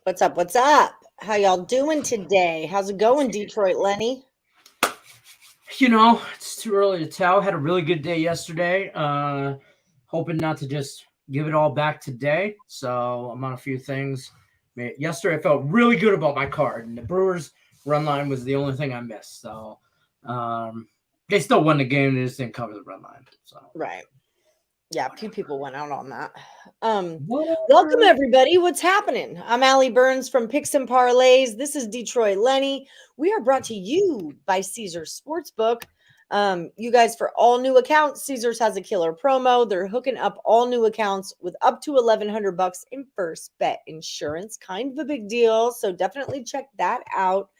What's up? What's up? How y'all doing today? How's it going, Detroit Lenny? It's too early to tell. Had a really good day yesterday. Hoping not to just give it all back today. So I'm on a few things. Yesterday, I felt really good about my card, and the Brewers run line was the only thing I missed. So they still won the game. They just didn't cover the run line. So Right. Yeah, a few people went out on that. Welcome, everybody. What's happening? I'm Allie Burns from Picks and Parlays. This is Detroit Lenny. We are brought to you by Caesars Sportsbook. You guys, for all new accounts, Caesars has a killer promo. They're hooking up all new accounts with up to $1,100 in first bet insurance. Kind of a big deal. So definitely check that out.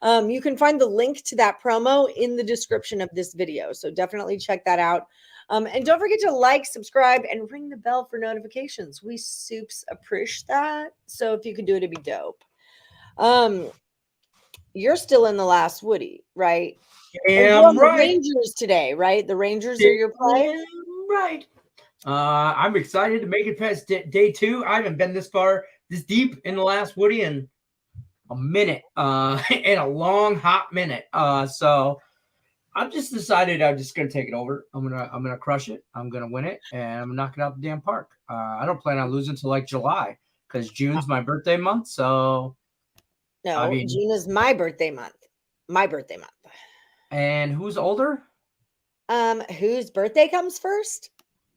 You can find the link to that promo in the description of this video. So definitely check that out. And don't forget to like, subscribe, and ring the bell for notifications. We soups appreciate that. So if you could do it, it'd be dope. You're still in the last Woody, right? Damn right. The Rangers today, right? The Rangers are your play? Right. I'm excited to make it past day 2. I haven't been this deep in the last Woody in a minute, in a long, hot minute. So I've just decided I'm just gonna take it over. I'm gonna crush it. I'm gonna win it, and I'm knocking out the damn park. I don't plan on losing till like July because June's my birthday month. So no, June is my birthday month. My birthday month. And who's older? Whose birthday comes first?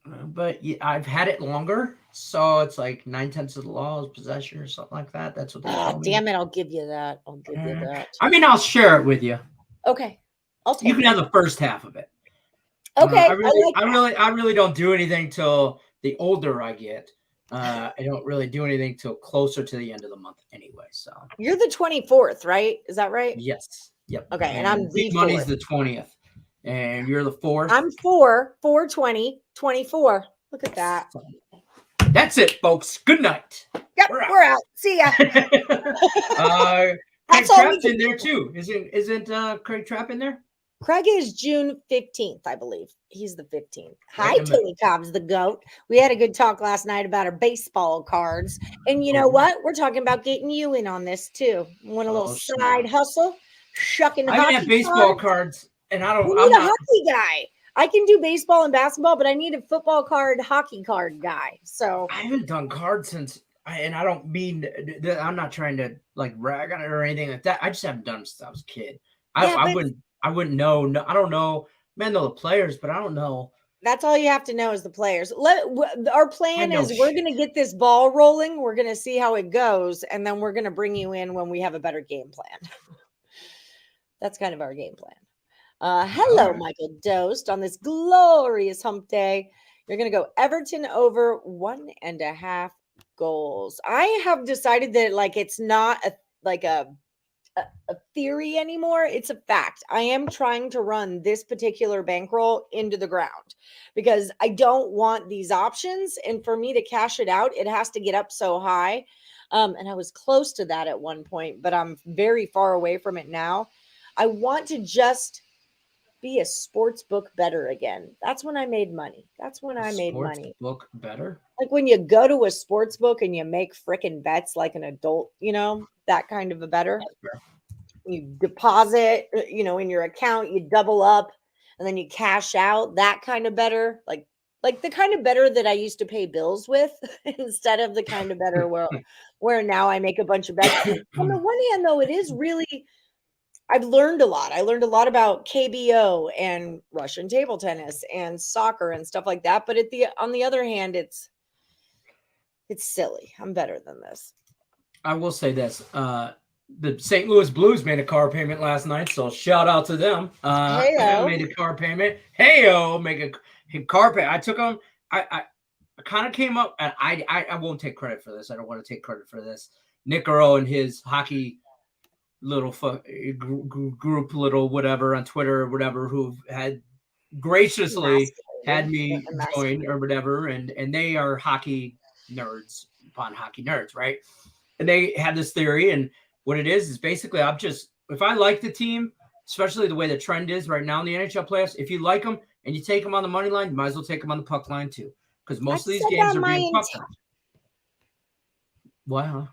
But I've had it longer, so it's like 9/10 of the law is possession or something like that. That's what they tell me. Damn it! I'll give you that. I mean, I'll share it with you. Okay. You can have the first half of it. Okay. I really don't do anything till the older I get. I don't really do anything till closer to the end of the month anyway. So you're the 24th, right? Is that right? Yes. Yep. Okay. And I'm the money's the 20th. And you're the 4th. I'm 4/20, 24. Look at that. That's it, folks. Good night. Yep, we're out. See ya. Craig Trapp's in there too. Isn't Craig Trapp in there? Craig is June 15th, I believe. He's the 15th. Hi, Tilly Cobbs, the GOAT. We had a good talk last night about our baseball cards. And you know what? We're talking about getting you in on this too. Want a little side hustle? Shucking the I have baseball cards, and I don't. You need a hockey guy. I can do baseball and basketball, but I need a football card, hockey card guy. So I haven't done cards since, and I don't mean I'm not trying to like rag on it or anything like that. I just haven't done it since I was a kid. I wouldn't know. No, I don't know. Man, know the players, but I don't know. That's all you have to know is the players. Our plan is we're going to get this ball rolling. We're going to see how it goes, and then we're going to bring you in when we have a better game plan. That's kind of our game plan. Hello, Michael Dost. On this glorious hump day, you're going to go Everton over 1.5 goals. I have decided that it's not a theory anymore. It's a fact. I am trying to run this particular bankroll into the ground because I don't want these options. And for me to cash it out, it has to get up so high. And I was close to that at one point, but I'm very far away from it now. I want to just be a sports book better again. That's when I made money. That's when I made money. Book better? Like when you go to a sports book and you make freaking bets like an adult, that kind of a better. You deposit, in your account, you double up and then you cash out, that kind of better. Like the kind of better that I used to pay bills with instead of the kind of better where now I make a bunch of bets. On the one hand, though, it is really, I've learned a lot. I learned a lot about KBO and Russian table tennis and soccer and stuff like that. But on the other hand, it's silly. I'm better than this. I will say this. The St. Louis Blues made a car payment last night, so shout out to them. Made a car payment. Make a car payment. I took them. I kind of came up, and I won't take credit for this. I don't want to take credit for this. Nick Earle and his hockey little group, little whatever on Twitter or whatever, who had graciously had me join or whatever, and they are hockey nerds upon hockey nerds, right? And they had this theory, and what it is basically if I like the team, especially the way the trend is right now in the NHL playoffs, if you like them and you take them on the money line, you might as well take them on the puck line too, because most of these games are being puck line. Wow.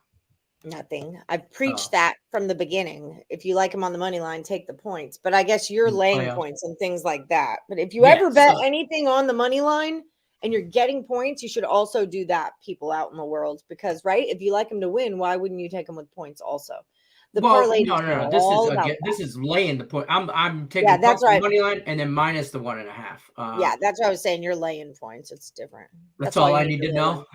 Nothing. I've preached that from the beginning. If you like them on the money line, take the points. But I guess you're laying points and things like that. But if you ever bet anything on the money line and you're getting points, you should also do that, people out in the world. Because, right, if you like them to win, why wouldn't you take them with points also? The parlay. No. This is laying the point. I'm taking that's right. Money line and then minus the 1.5. That's what I was saying. You're laying points. It's different. That's all I need to know.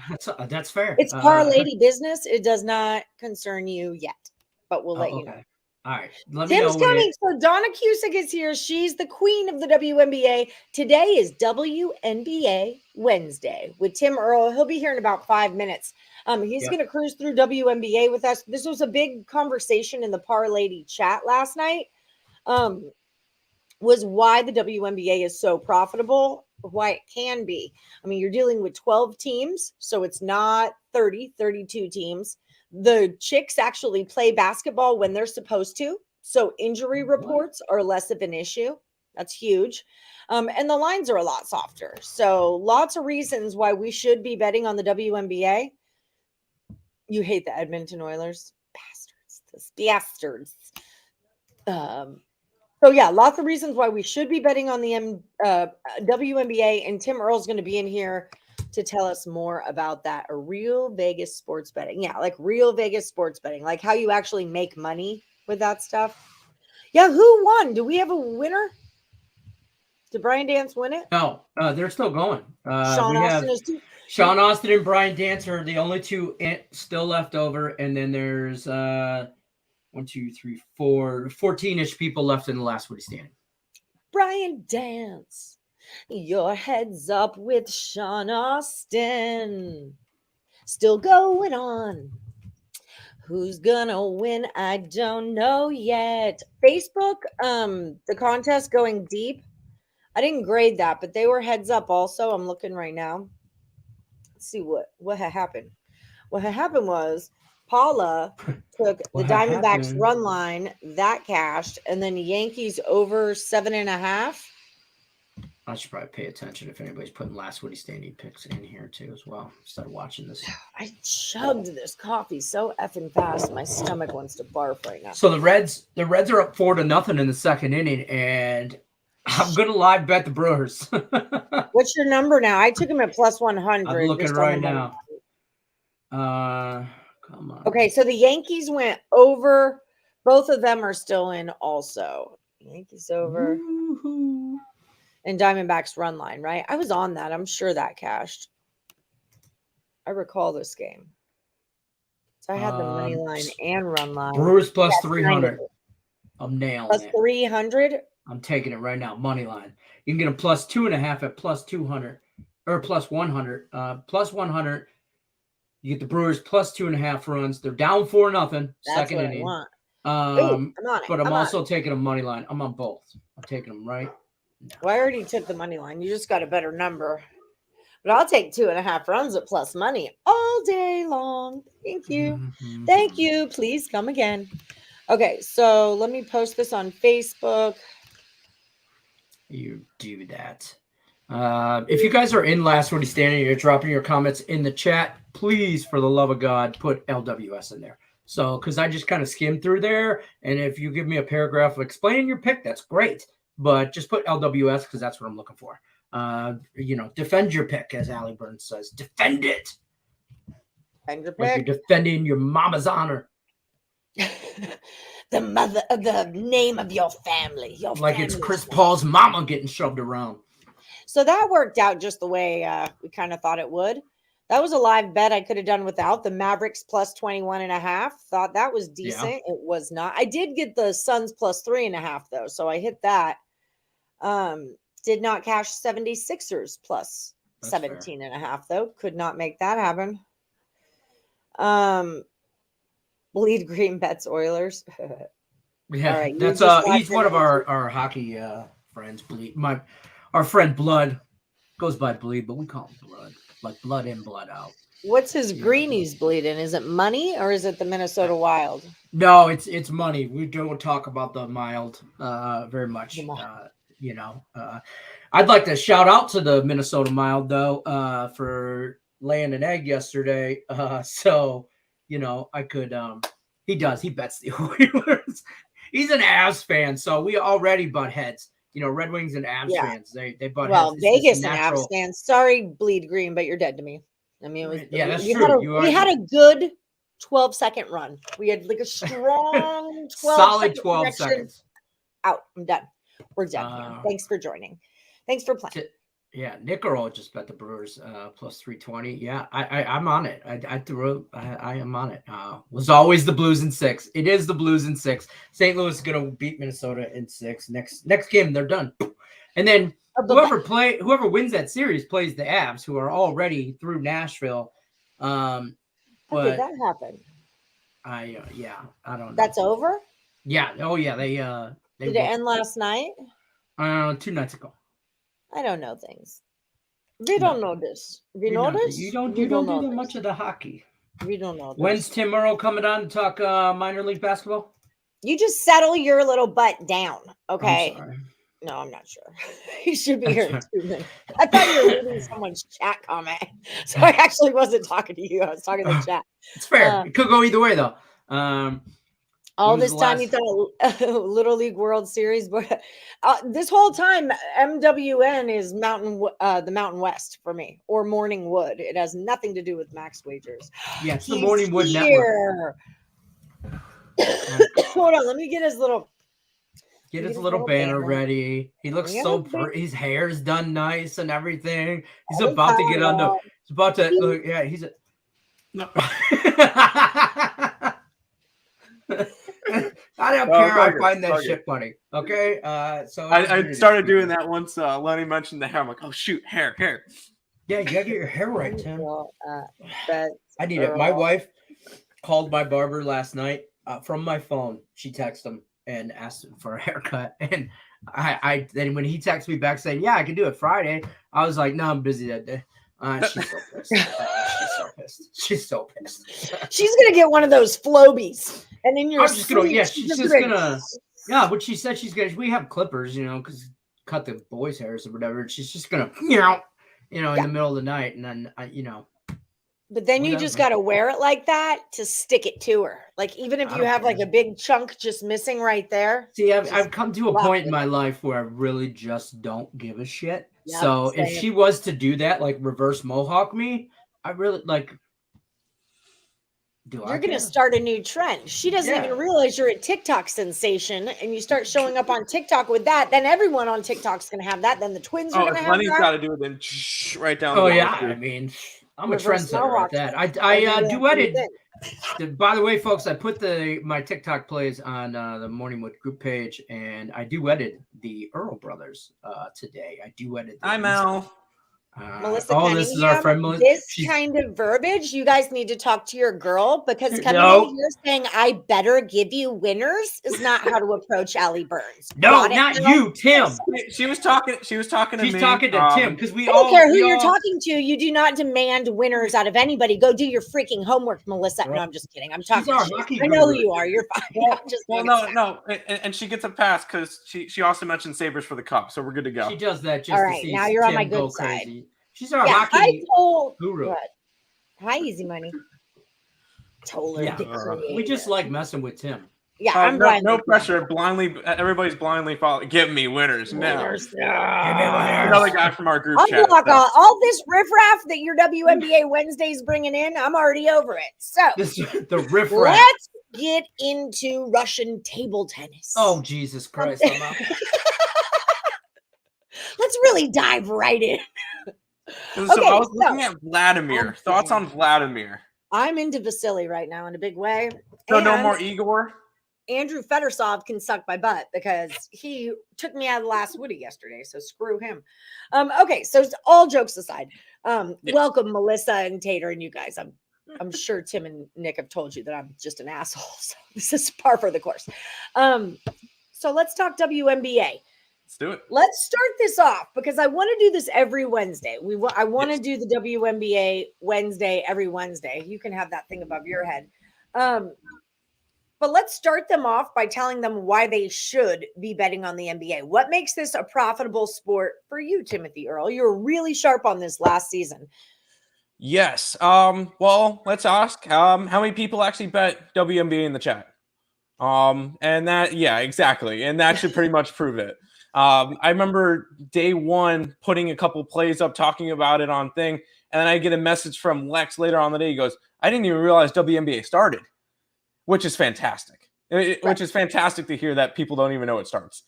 That's fair. It's parlay business. It does not concern you yet, but we'll let you know. All right. Tim's coming. So Donna Cusick is here. She's the queen of the WNBA. Today is WNBA Wednesday with Tim Earle. He'll be here in about 5 minutes. He's going to cruise through WNBA with us. This was a big conversation in the Parlay chat last night. Was why the WNBA is so profitable, why it can be. I mean, you're dealing with 12 teams, so it's not 32 teams. The chicks actually play basketball when they're supposed to, so injury reports are less of an issue. That's huge. And the lines are a lot softer. So lots of reasons why we should be betting on the WNBA. You hate the Edmonton Oilers. Bastards. So yeah, lots of reasons why we should be betting on the WNBA, and Tim Earle's going to be in here to tell us more about that. A real Vegas sports betting. Yeah, like real Vegas sports betting, like how you actually make money with that stuff. Yeah, who won? Do we have a winner? Did Brian Dance win it? No, they're still going. Sean Austin is too. Sean Austin and Brian Dance are the only two still left over, and then there's 14-ish people left in the last Woody standing. Brian Dance, your head's up with Sean Austin. Still going on. Who's gonna win? I don't know yet. Facebook, the contest going deep. I didn't grade that, but they were heads up also. I'm looking right now. Let's see what had happened. What had happened was Paula took the Diamondbacks run line, that cashed, and then Yankees over 7.5. I should probably pay attention if anybody's putting last Woody standing picks in here too as well. Start watching this. I chugged this coffee so effing fast. My stomach wants to barf right now. So the Reds are up 4-0 in the second inning, and I'm gonna live bet the Brewers. What's your number now? I took him at plus 100. I'm looking right now. Come on. Okay, so the Yankees went over. Both of them are still in also. Yankees over. Woo-hoo. And Diamondbacks run line, right? I was on that. I'm sure that cashed. I recall this game. So I had the money line and run line. Brewers plus 300. I'm nailing plus it. 300. I'm taking it right now. Money line. You can get a plus 2.5 at plus 200 or plus 100. Plus 100. You get the Brewers plus 2.5 runs. They're down 4-0. Second inning. I want. I'm on it. But I'm also taking a money line. I'm on both. I'm taking them right. No. Well, I already took the money line. You just got a better number. But I'll take 2.5 runs at plus money all day long. Thank you. Mm-hmm. Thank you. Please come again. Okay, so let me post this on Facebook. You do that. If you guys are in last Woody standing, you're dropping your comments in the chat. Please, for the love of God, put LWS in there. So, because I just kind of skimmed through there, and if you give me a paragraph explaining your pick, that's great. But just put LWS because that's what I'm looking for. Defend your pick, as Allie Burns says. Defend it. Defend your pick. Like you're defending your mama's honor. the name of your family. Like it's Chris Paul's mama getting shoved around. So that worked out just the way we kind of thought it would. That was a live bet I could have done without. The Mavericks plus 21.5. Thought that was decent. Yeah. It was not. I did get the Suns plus 3.5 though, so I hit that. Did not cash 76ers plus 17.5 though. Could not make that happen. Bleed Green bets Oilers. Yeah, right, that's he's one of our hockey friends. Bleed. Our friend Blood goes by Bleed, but we call him Blood. Like blood in, blood out. What's his greenies bleeding? Is it money or is it the Minnesota Wild? No, it's money. We don't talk about the Mild very much. I'd like to shout out to the Minnesota Mild though for laying an egg yesterday. So you know, I could. He does. He bets the Oilers. He's an Avs fan, so we already butt heads. You know, Red Wings and Avs fans. They butt heads. Well, Vegas and Avs fans. Sorry, bleed green, but you're dead to me. I mean, it was, that's true. We had a good 12-second run. We had like a strong 12 solid 12 seconds. Out. I'm done. We're done. Thanks for joining. Thanks for playing. Yeah, Nick Earle just bet the Brewers plus 320. Yeah, I'm on it. I am on it. Was always the Blues in 6. It is the Blues in 6. St. Louis is gonna beat Minnesota in 6. Next game, they're done. And then whoever wins that series plays the Avs, who are already through Nashville. How did that happen? I don't know. That's over? Yeah. Oh yeah. They did it end last night? 2 nights ago. I don't know things. We don't know this. We know this? You don't do that much of the hockey. We don't know this. When's Tim Earle coming on to talk minor league basketball? You just settle your little butt down, okay? I'm sorry. No, I'm not sure. He should be here in 2 minutes. I thought you were reading someone's chat comment. So I actually wasn't talking to you. I was talking to the chat. It's fair. It could go either way, though. All this time you thought Little League World Series, but this whole time MWN is the Mountain West for me, or Morning Wood. It has nothing to do with Max Wagers. Yeah, it's the Morning Wood Network. Hold on, let me get his little banner ready. He looks his hair is done nice and everything. He's about to get on the. He's about to. Look, yeah, he's. No. I don't care. I find that shit funny. Okay. So I started doing that once Lenny mentioned the hair. I'm like, oh shoot, hair. Yeah, you gotta get your hair right, Tim. I need it. My wife called my barber last night from my phone. She texted him and asked him for a haircut. And I then when he texted me back saying, yeah, I can do it Friday, I was like, no, I'm busy that day. She's so pissed. She's so pissed. She's gonna get one of those Flobies, and in your she's just gonna but she said we have clippers, you know, because cut the boys' hairs or whatever. And she's just gonna in the middle of the night, and then But then you just got to wear it like that to stick it to her. Like, even if you have like a big chunk just missing right there. See, I've come to a point in my life where I really just don't give a shit. Yep, so if she was to do that, like reverse mohawk me, I really like. You're going to start a new trend. She doesn't even realize you're a TikTok sensation, and you start showing up on TikTok with that. Then everyone on TikTok's going to have that. Then the twins are going to have Lenny's that. Got to do it. Then right down. Oh yeah, I mean. I'm a trendsetter at that. I duetted. By the way, folks, I put my TikTok plays on the Morningwood group page, and I duetted the Earle brothers today. I duetted. I'm Al. Melissa this is our friend Melissa. This kind of verbiage, you guys need to talk to your girl, because coming in here saying I better give you winners is not how to approach Allie Burns. No, not you, Tim. She was talking to me. She's talking to Tim, because I don't care who you're talking to. You do not demand winners out of anybody. Go do your freaking homework, Melissa. No, I'm just kidding. I'm talking to you. I know who you are. You're fine. No. And she gets a pass because she also mentioned Sabres for the Cup, so we're good to go. She does that just all right, to see now you're Tim on my good side. Crazy. She's our hockey guru. Hi, Easy Money. Told her. Yeah, we just like messing with Tim. Yeah, I'm no pressure. Everybody's blindly following. Give me winners now. Give me winners. Another guy from our group chat. All this riffraff that your WNBA Wednesday's bringing in, I'm already over it. So the riffraff. Let's get into Russian table tennis. Oh, Jesus Christ! Let's really dive right in. I was looking at Vladimir. Thoughts on Vladimir? I'm into Vasily right now in a big way. So no more Igor? Andrew Fedorov can suck my butt because he took me out of the last Woody yesterday. So screw him. Okay, so all jokes aside, welcome Melissa and Tater and you guys. I'm sure Tim and Nick have told you that I'm just an asshole. So this is par for the course. So let's talk WNBA. Let's do it. Let's start this off because I want to do this every Wednesday. I want to do the WNBA Wednesday every Wednesday. You can have that thing above your head. But let's start them off by telling them why they should be betting on the NBA. What makes this a profitable sport for you, Timothy Earle? You were really sharp on this last season. Yes. Well, let's ask how many people actually bet WNBA in the chat. And that, yeah, exactly. And that should pretty much prove it. I remember day one putting a couple plays up, talking about it on thing, and then I get a message from Lex later on the day. He goes, "I didn't even realize WNBA started," which is fantastic. Which is fantastic to hear that people don't even know it starts.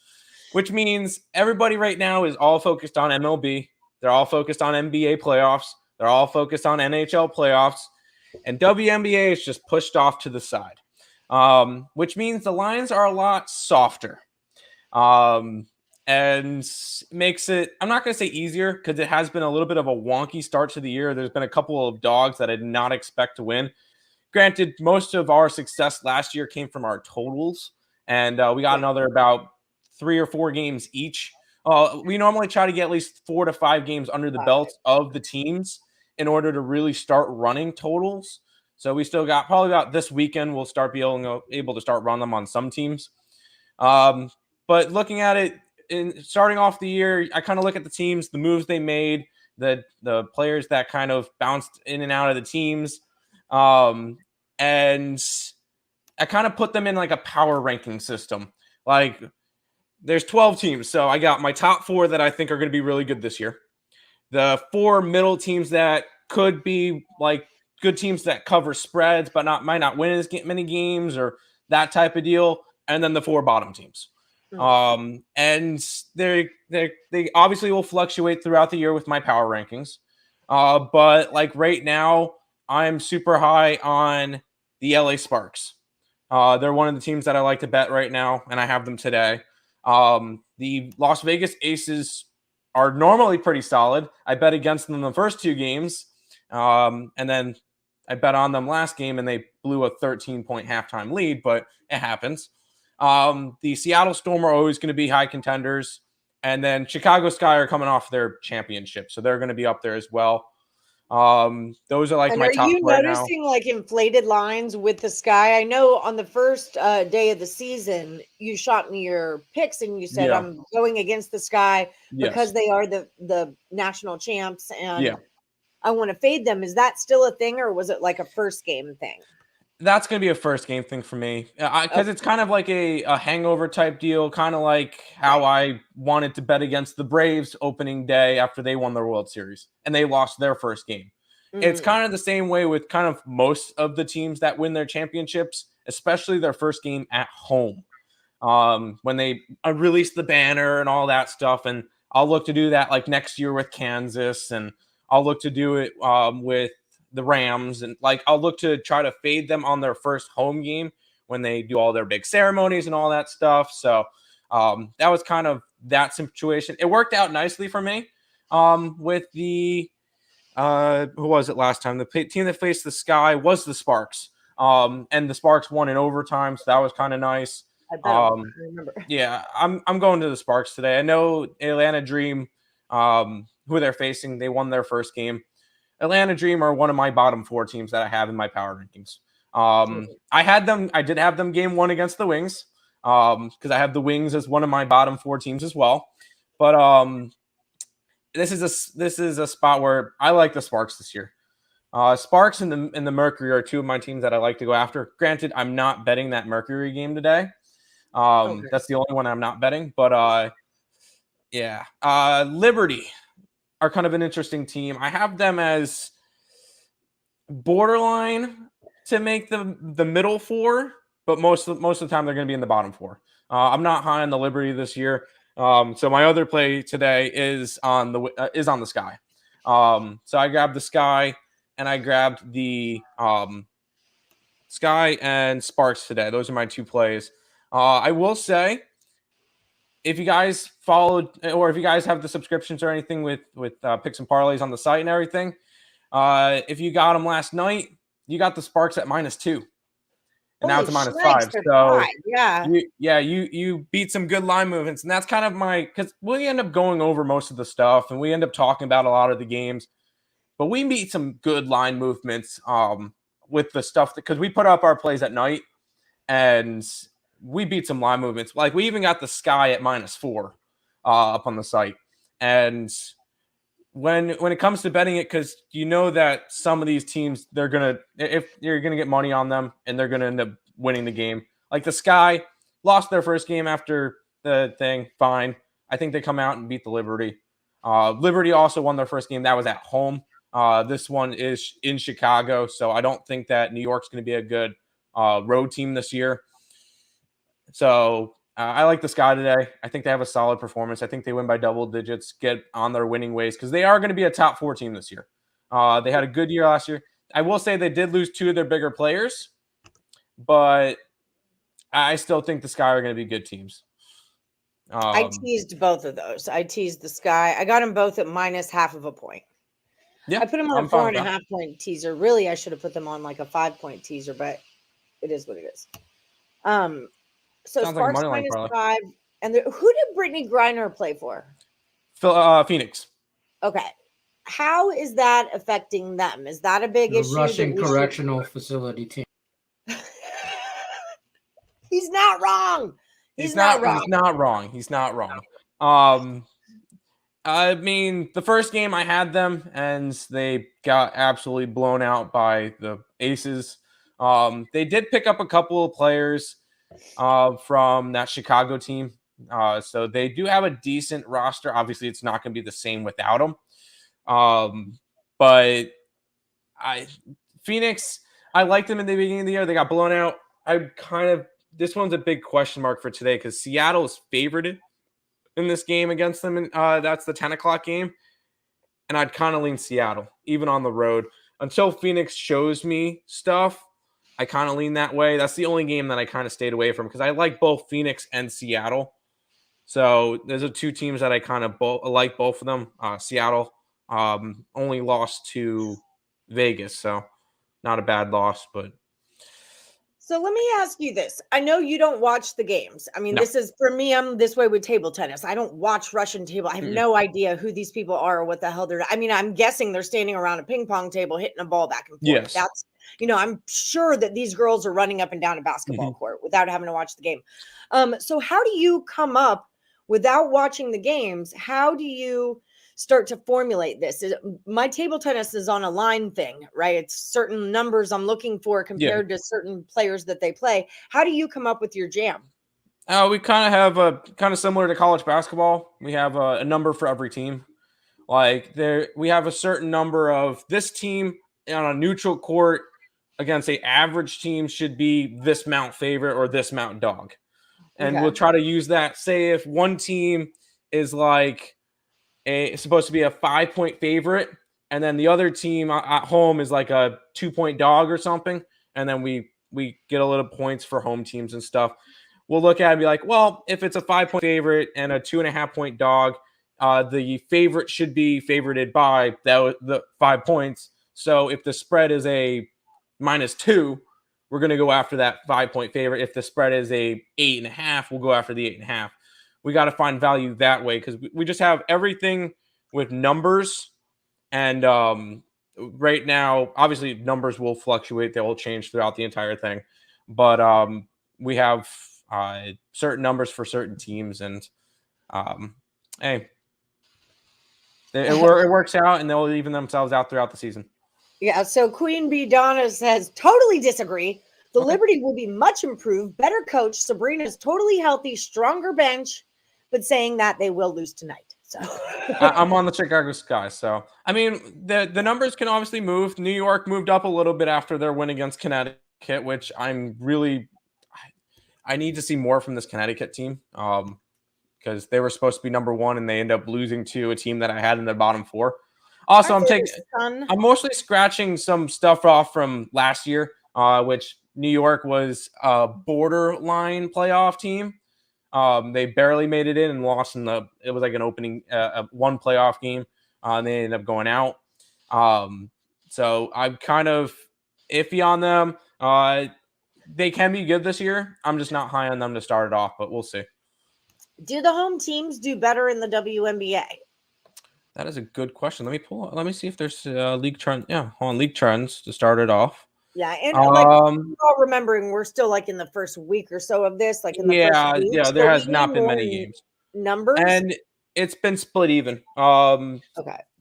Which means everybody right now is all focused on MLB. They're all focused on NBA playoffs. They're all focused on NHL playoffs, and WNBA is just pushed off to the side. Which means the lines are a lot softer, and makes it, I'm not going to say easier, because it has been a little bit of a wonky start to the year. There's been a couple of dogs that I did not expect to win. Granted, most of our success last year came from our totals, and we got another about 3 or 4 games each. We normally try to get at least 4 to 5 games under the belt of the teams in order to really start running totals. So we still got probably about this weekend, we'll start being able to start run them on some teams. But looking at it, in starting off the year, I kind of look at the teams, the moves they made, the players that kind of bounced in and out of the teams. And I kind of put them in like a power ranking system. Like there's 12 teams. So I got my top 4 that I think are going to be really good this year. The 4 middle teams that could be like good teams that cover spreads, but might not win as many games or that type of deal. And then the 4 bottom teams. And they obviously will fluctuate throughout the year with my power rankings. But like right now, I'm super high on the LA Sparks. They're one of the teams that I like to bet right now, and I have them today. The Las Vegas Aces are normally pretty solid. I bet against them in the first 2 games, and then I bet on them last game, and they blew a 13-point halftime lead, but it happens. The Seattle Storm are always going to be high contenders, and then Chicago Sky are coming off their championship, so they're going to be up there as well. Those are like and my top. Are you noticing like inflated lines with the Sky? I know on the first day of the season, you shot me your picks and you said I'm going against the Sky because they are the national champs, and I want to fade them. Is that still a thing, or was it like a first game thing? That's going to be a first game thing for me, because it's kind of like a hangover type deal, kind of like how I wanted to bet against the Braves opening day after they won the World Series and they lost their first game. It's kind of the same way with kind of most of the teams that win their championships, especially their first game at home. When they release the banner and all that stuff. And I'll look to do that like next year with Kansas, and I'll look to do it with the Rams, and like I'll look to try to fade them on their first home game when they do all their big ceremonies and all that stuff. So that was kind of that situation. It worked out nicely for me with the who was it last time? The team that faced the Sky was the Sparks, and the Sparks won in overtime, so that was kind of nice. I remember. Yeah, I'm going to the Sparks today. I know Atlanta Dream, who they're facing, they won their first game. Atlanta Dream are one of my bottom 4 teams that I have in my power rankings. I did have them game 1 against the Wings, because I have the Wings as one of my bottom 4 teams as well. But this is a spot where I like the Sparks this year. Sparks and the Mercury are 2 of my teams that I like to go after. Granted, I'm not betting that Mercury game today. That's the only one I'm not betting. But Liberty are kind of an interesting team. I have them as borderline to make the middle 4, but most of the time they're going to be in the bottom 4. I'm not high on the Liberty this year, so my other play today is on the Sky. So I grabbed the Sky, and I grabbed the Sky and Sparks today. Those are my 2 plays. I will say, if you guys followed, or if you guys have the subscriptions or anything with picks and parlays on the site and everything, if you got them last night, you got the Sparks at -2, and now it's a -5. So you beat some good line movements, and that's kind of because we end up going over most of the stuff, and we end up talking about a lot of the games, but we beat some good line movements with the stuff because we put up our plays at night, and we beat some line movements. Like we even got the Sky at -4 up on the site, and when it comes to betting it, because you know that some of these teams, if you're gonna get money on them and they're gonna end up winning the game. Like the Sky lost their first game after the thing. Fine, I think they come out and beat the Liberty. Liberty also won their first game. That was at home. This one is in Chicago, so I don't think that New York's going to be a good road team this year. So I like the Sky today. I think they have a solid performance. I think they win by double digits, get on their winning ways, because they are going to be a top 4 team this year. They had a good year last year. I will say they did lose 2 of their bigger players, but I still think the Sky are going to be good teams. I teased both of those. I teased the Sky. I got them both at -0.5 point. Yeah, I put them on a 4.5 point teaser. Really, I should have put them on like a 5-point teaser, but it is what it is. So Sounds Sparks like -5, and who did Brittany Griner play for? Phoenix. Okay, how is that affecting them? Is that a big issue? Russian correctional facility team. He's not wrong. He's not wrong. I mean, the first game I had them, and they got absolutely blown out by the Aces. They did pick up a couple of players from that Chicago team. So they do have a decent roster. Obviously, it's not going to be the same without them. But Phoenix, I liked them in the beginning of the year. They got blown out. This one's a big question mark for today because Seattle is favored in this game against them. And that's the 10 o'clock game. And I'd kind of lean Seattle, even on the road. Until Phoenix shows me stuff, I kind of lean that way. That's the only game that I kind of stayed away from because I like both Phoenix and Seattle. So those are 2 teams that I kind of like both of them. Seattle only lost to Vegas, so not a bad loss. But so let me ask you this. I know you don't watch the games. I mean, This is, for me, I'm this way with table tennis. I don't watch Russian table. I have no idea who these people are or what the hell they're. I mean, I'm guessing they're standing around a ping pong table hitting a ball back and forth. Yes. That's, I'm sure that these girls are running up and down a basketball court without having to watch the game. So how do you come up without watching the games? How do you start to formulate this? My table tennis is on a line thing, right? It's certain numbers I'm looking for compared to certain players that they play. How do you come up with your jam? We kind of have a kind of similar to college basketball. We have a number for every team. Like we have a certain number of this team on a neutral court against an average team should be this mount favorite or this mount dog. And we'll try to use that. Say if one team is like it's supposed to be a 5-point favorite, and then the other team at home is like a 2-point dog or something, and then we get a little points for home teams and stuff. We'll look at it and be like, well, if it's a 5-point favorite and a 2.5-point dog, the favorite should be favorited by the 5 points. So if the spread is a -2, we're going to go after that 5-point favorite. If the spread is a 8.5, we'll go after the 8.5. We got to find value that way because we just have everything with numbers. And right now, obviously, numbers will fluctuate. They will change throughout the entire thing. But we have certain numbers for certain teams. And, hey, it works out, and they'll even themselves out throughout the season. Yeah, so Queen Bee Donna says, totally disagree. The Liberty will be much improved, better coach. Sabrina's totally healthy, stronger bench, but saying that they will lose tonight. So I'm on the Chicago Sky. So, I mean, the numbers can obviously move. New York moved up a little bit after their win against Connecticut, which I need to see more from this Connecticut team because they were supposed to be number 1 and they end up losing to a team that I had in their bottom 4. Also, I'm mostly scratching some stuff off from last year, which New York was a borderline playoff team. They barely made it in and lost it was like an opening, one playoff game. And they ended up going out. So I'm kind of iffy on them. They can be good this year. I'm just not high on them to start it off, but we'll see. Do the home teams do better in the WNBA? That is a good question. Let me see if there's league trend. Yeah, on league trends to start it off. Yeah, and like all remembering, we're still like in the first week or so of this. Like in the first week, yeah, there has not been many games. Numbers, and it's been split even. Okay.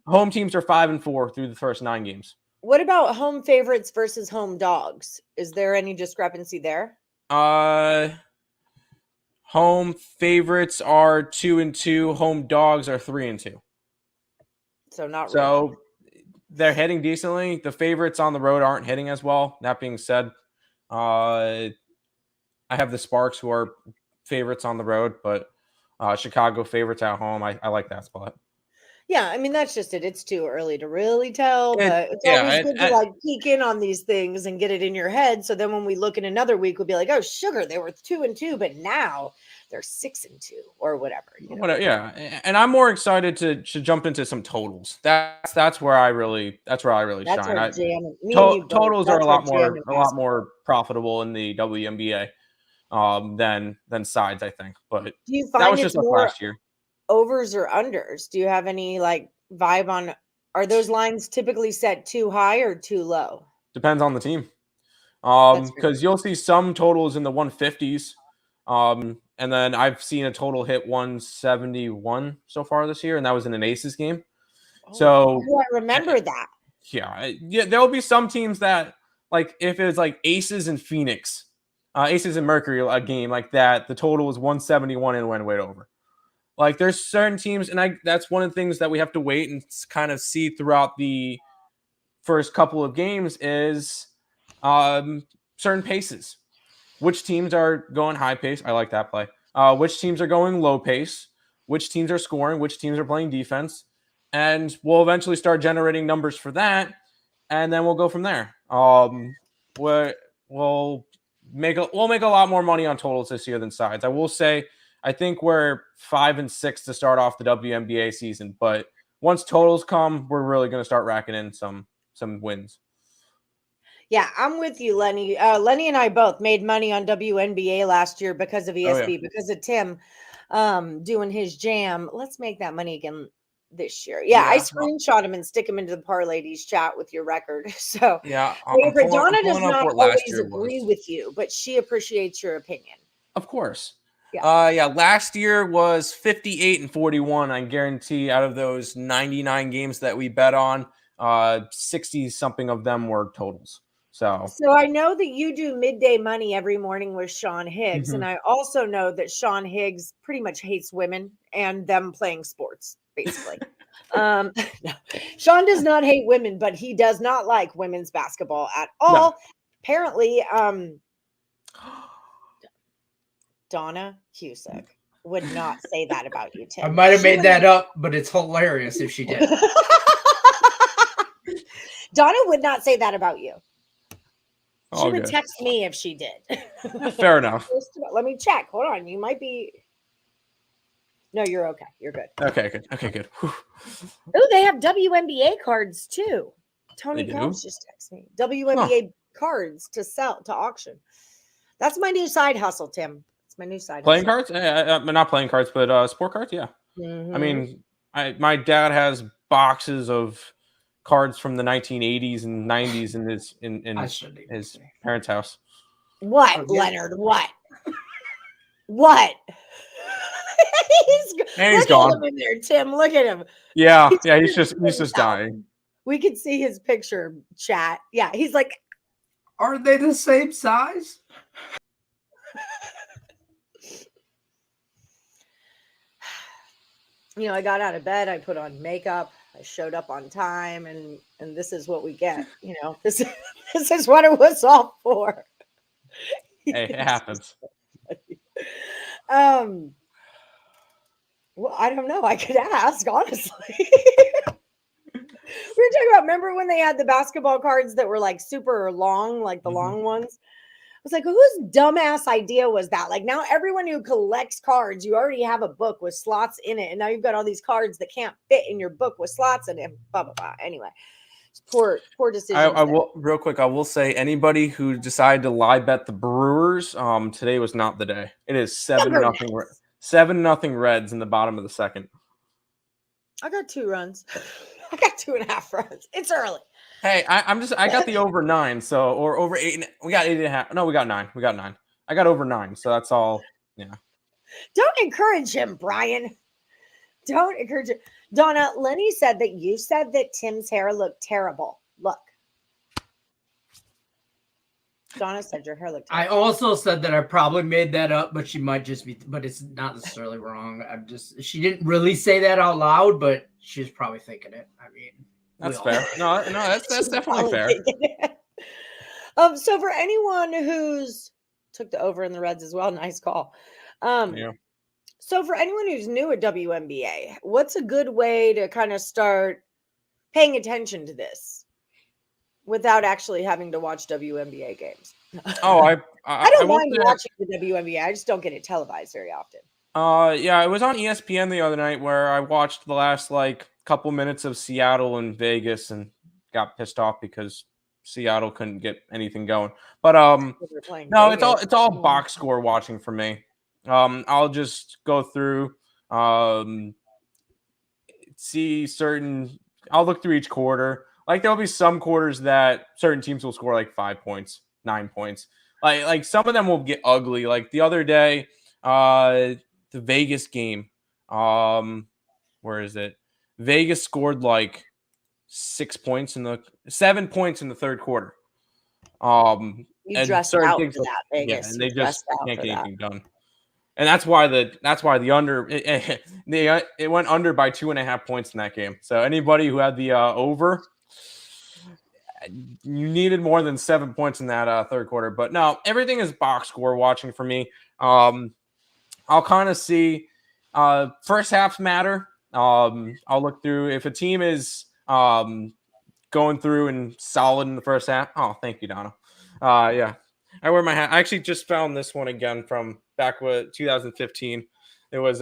Home teams are 5-4 through the first 9 games. What about home favorites versus home dogs? Is there any discrepancy there? Home favorites are 2-2. Home dogs are 3-2. So not so really. They're hitting decently. The favorites on the road aren't hitting as well. That being said, I have the Sparks, who are favorites on the road, but Chicago favorites at home. I like that spot. Yeah, I mean, that's just it. It's too early to really tell, but it's always good to like peek in on these things and get it in your head. So then when we look in another week, we'll be like, oh, sugar, they were 2-2, but now they're 6-2 or whatever. Yeah. And I'm more excited to jump into some totals. That's where I really shine. Totals are a lot more profitable in the WNBA than sides, I think. But do you find that was just like last year. Overs or unders? Do you have any like vibe on, are those lines typically set too high or too low? Depends on the team. Because you'll see some totals in the 150s. And then I've seen a total hit 171 so far this year, and that was in an Aces game. So I remember that. Yeah, there'll be some teams that, like, if it's like Aces and Phoenix, Aces and Mercury, a game like that, the total was 171 and went way over. Like, there's certain teams, and that's one of the things that we have to wait and kind of see throughout the first couple of games is certain paces. Which teams are going high pace? I like that play. Which teams are going low pace? Which teams are scoring? Which teams are playing defense? And we'll eventually start generating numbers for that, and then we'll go from there. We'll make a lot more money on totals this year than sides. I will say, I think we're 5-6 to start off the WNBA season, but once totals come, we're really going to start racking in some wins. Yeah, I'm with you, Lenny. Lenny and I both made money on WNBA last year because of ESB, because of Tim doing his jam. Let's make that money again this year. Yeah, I screenshot him and stick him into the Parlays chat with your record. So yeah, Donna does not always agree with you, but she appreciates your opinion. Of course. Yeah. Last year was 58-41. I guarantee out of those 99 games that we bet on, 60 something of them were totals. So I know that you do midday money every morning with Sean Higgs. And I also know that Sean Higgs pretty much hates women and them playing sports, basically. No. Sean does not hate women, but he does not like women's basketball at all. No. Apparently, Donna Cusick would not say that about you, Tim. I might have made that up, but it's hilarious if she did. Donna would not say that about you. She would text me if she did. Fair enough. Let me check. Hold on. You might be. No, you're okay. You're good. Okay, good. Oh, they have WNBA cards too. Tony Combs just texted me. WNBA cards to sell, to auction. That's my new side hustle, Tim. It's my new side hustle. Cards? Not playing cards, but sport cards, yeah. Mm-hmm. I mean, my dad has boxes of cards from the 1980s and 90s in his parents' house. What, Leonard? What? What? he's gone. Look at him in there, Tim. Look at him. Yeah, he's just dying. We could see his picture, chat. Yeah, he's like, are they the same size? I got out of bed, I put on makeup, I showed up on time, and this is what we get. This is what it was all for. Hey, it happens. Well, I don't know. I could ask, honestly. We were talking about, remember when they had the basketball cards that were like super long, like the long ones? I was like, whose dumbass idea was that? Like, now everyone who collects cards, you already have a book with slots in it. And now you've got all these cards that can't fit in your book with slots in it. Blah, blah, blah. Anyway, poor decision. I will, real quick, I will say, anybody who decided to lie bet the Brewers, today was not the day. It is 7-0 Reds in the bottom of the second. I got 2 runs. I got 2.5 runs. It's early. Hey, I got the over 9, or over 8. We got 8.5. No, we got 9. I got over 9, so that's all. Yeah. Don't encourage him, Brian. Don't encourage it. Donna, Lenny said that you said that Tim's hair looked terrible. Look. Donna said your hair looked terrible. I also said that I probably made that up, but she might just be, but it's not necessarily wrong. She didn't really say that out loud, but she's probably thinking it. I mean, that's fair. No, that's definitely fair. So for anyone who's took the over in the Reds as well, nice call. Yeah. So for anyone who's new at WNBA, what's a good way to kind of start paying attention to this without actually having to watch WNBA games? Oh, I don't mind watching the WNBA. I just don't get it televised very often. Yeah, it was on ESPN the other night where I watched the last couple minutes of Seattle and Vegas and got pissed off because Seattle couldn't get anything going. But no, it's all box score watching for me. I'll just go through, see certain. I'll look through each quarter. There'll be some quarters that certain teams will score 5 points, 9 points. Like some of them will get ugly. Like the other day, the Vegas game. Where is it? Vegas scored 7 points in the third quarter. You dressed out for that, Vegas. Yeah, and they just can't get anything done. And that's why the under it went under by 2.5 points in that game. So anybody who had the over, you needed more than 7 points in that third quarter. But no, everything is box score watching for me. I'll kind of see first halves matter. I'll look through if a team is going through and solid in the first half. Oh, thank you, Donna. Yeah, I wear my hat. I actually just found this one again from back with 2015. It was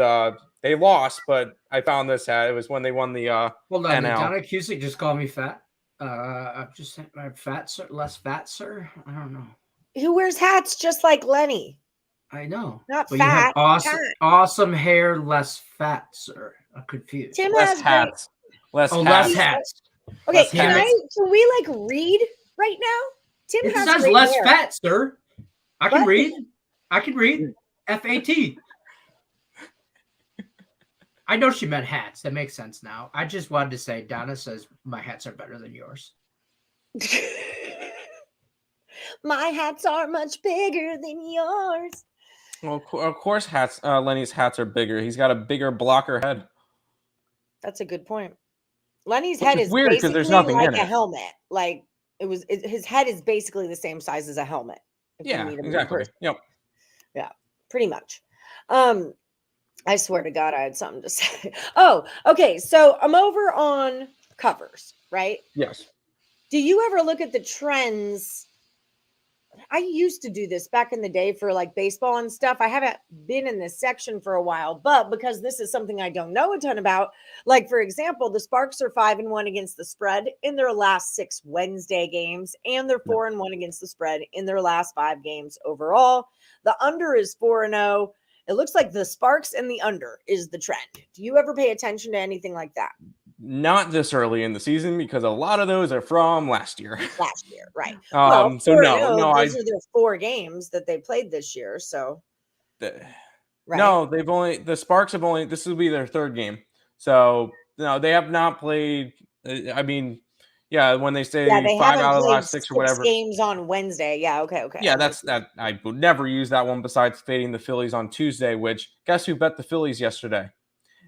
they lost, but I found this hat. It was when they won the Hold on, NL. Donna Cusick just called me fat. I've just sent my fat, sir, less fat, sir. I don't know. Who wears hats just like Lenny? I know. Not but fat. You have awesome hair, less fat, sir. I'm confused. Tim less hats. Less hats. Okay, less can we read right now? Tim it has says great less hair. fat, sir. I can read. FAT. I know she meant hats. That makes sense now. I just wanted to say Donna says my hats are better than yours. My hats are much bigger than yours. Well, of course, Lenny's hats are bigger. He's got a bigger blocker head. That's a good point. Lenny's head is weird because there's nothing like in a it. helmet. His head is basically the same size as a helmet. Yeah, exactly. Yep. Yeah, pretty much. I swear to God, I had something to say. Oh, okay. So I'm over on covers, right? Yes. Do you ever look at the trends? I used to do this back in the day for baseball and stuff. I haven't been in this section for a while, but because this is something I don't know a ton about, for example, the Sparks are 5-1 against the spread in their last 6 Wednesday games, and they're 4-1 against the spread in their last 5 games overall. The under is 4-0. It looks like the Sparks and the under is the trend. Do you ever pay attention to anything like that? Not this early in the season because a lot of those are from last year. Right. So those are their 4 games that they played this year. So, right. No, the Sparks have only. This will be their 3rd game. So no, they have not played. I mean, yeah, when they say 5 out of the last 6 or whatever games on Wednesday. Yeah. Okay. Yeah, that's that. I would never use that one besides fading the Phillies on Tuesday. Which guess who bet the Phillies yesterday?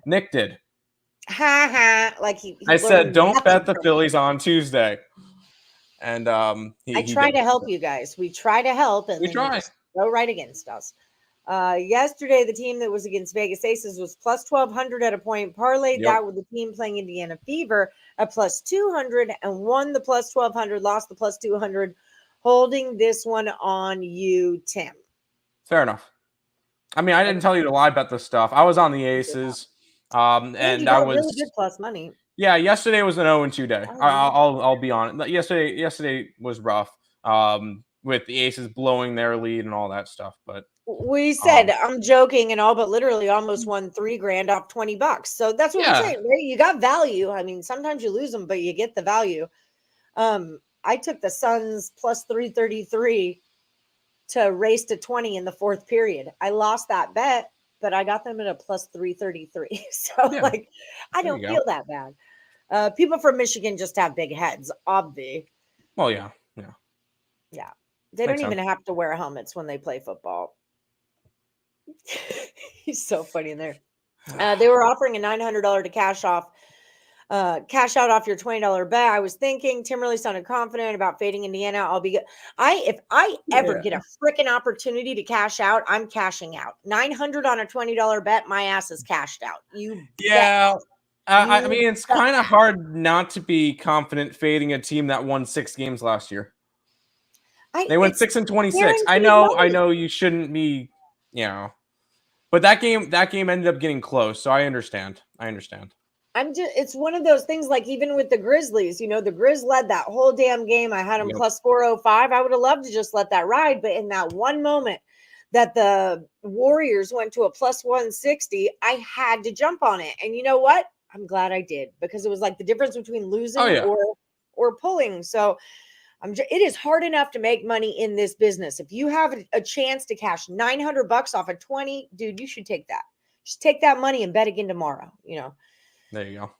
Nick did. Ha ha! I said, don't bet the Phillies on Tuesday. And I try to help you guys. We try to help, and we try. Go right against us. Yesterday, the team that was against Vegas Aces was plus 1,200 at a point parlay. That with the team playing Indiana Fever at plus 200 and won the plus 1,200, lost the plus 200. Holding this one on you, Tim. Fair enough. I mean, I didn't tell you to lie about this stuff. I was on the Aces. And I was really good plus money. Yeah, yesterday was an 0-2 day. I'll be on it. Yesterday was rough. With the Aces blowing their lead and all that stuff. But we said I'm joking and all, but literally almost won $3,000 off $20. So that's what we're saying, right? You got value. I mean, sometimes you lose them, but you get the value. I took the Suns plus 333 to race to 20 in the 4th period. I lost that bet. but I got them at a plus 333. So like, I don't feel that bad. People from Michigan just have big heads, obvi. Well, yeah. They don't even have to wear helmets when they play football. He's so funny in there. They were offering a $900 to cash out off your $20 bet. I was thinking Tim really sounded confident about fading Indiana. I'll be good. If I ever get a freaking opportunity to cash out, I'm cashing out. 900 on a $20 bet, my ass is cashed out. I mean, it's kind of hard not to be confident fading a team that won 6 games last year. They went 6-26. I know you shouldn't be, but that game ended up getting close, so I understand. It's one of those things, like even with the Grizzlies, the Grizz led that whole damn game. I had them plus 405. I would have loved to just let that ride. But in that one moment that the Warriors went to a plus 160, I had to jump on it. And you know what? I'm glad I did, because it was like the difference between losing or pulling. So it is hard enough to make money in this business. If you have a chance to cash $900 off of 20, dude, you should take that. Just take that money and bet again tomorrow. There you go.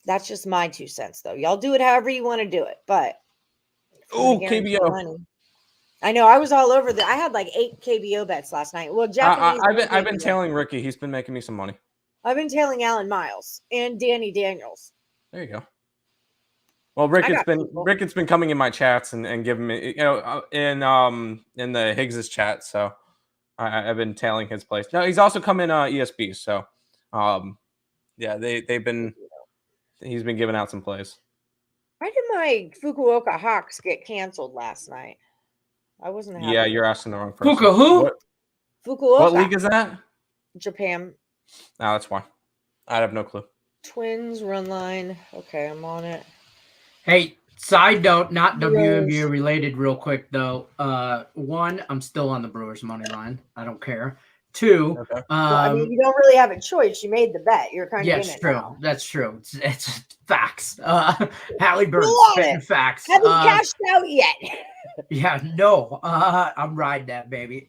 That's just my 2 cents, though. Y'all do it however you want to do it, but KBO money. I know I was all over I had like 8 KBO bets last night. Well, Japanese. I've been tailing Ricky. He's been making me some money. I've been tailing Alan Miles and Danny Daniels. There you go. Well, Ricketts been coming in my chats and giving me, in the Higgs's chat. So I've been tailing his place. No, he's also come in ESB. So, he's been giving out some plays. Why did my Fukuoka Hawks get canceled last night? I wasn't happy. Yeah, you're asking the wrong person. Fukuoka. What league is that? Japan. Oh, that's why. I have no clue. Twins run line. Okay, I'm on it. Hey, side note, not WNBA related, real quick though. 1, I'm still on the Brewers money line. I don't care. 2, you don't really have a choice. You made the bet. You're kind of in it true. now. That's true. It's facts. Halle Berry spitting facts. Haven't cashed out yet. Yeah, no. I'm riding that baby.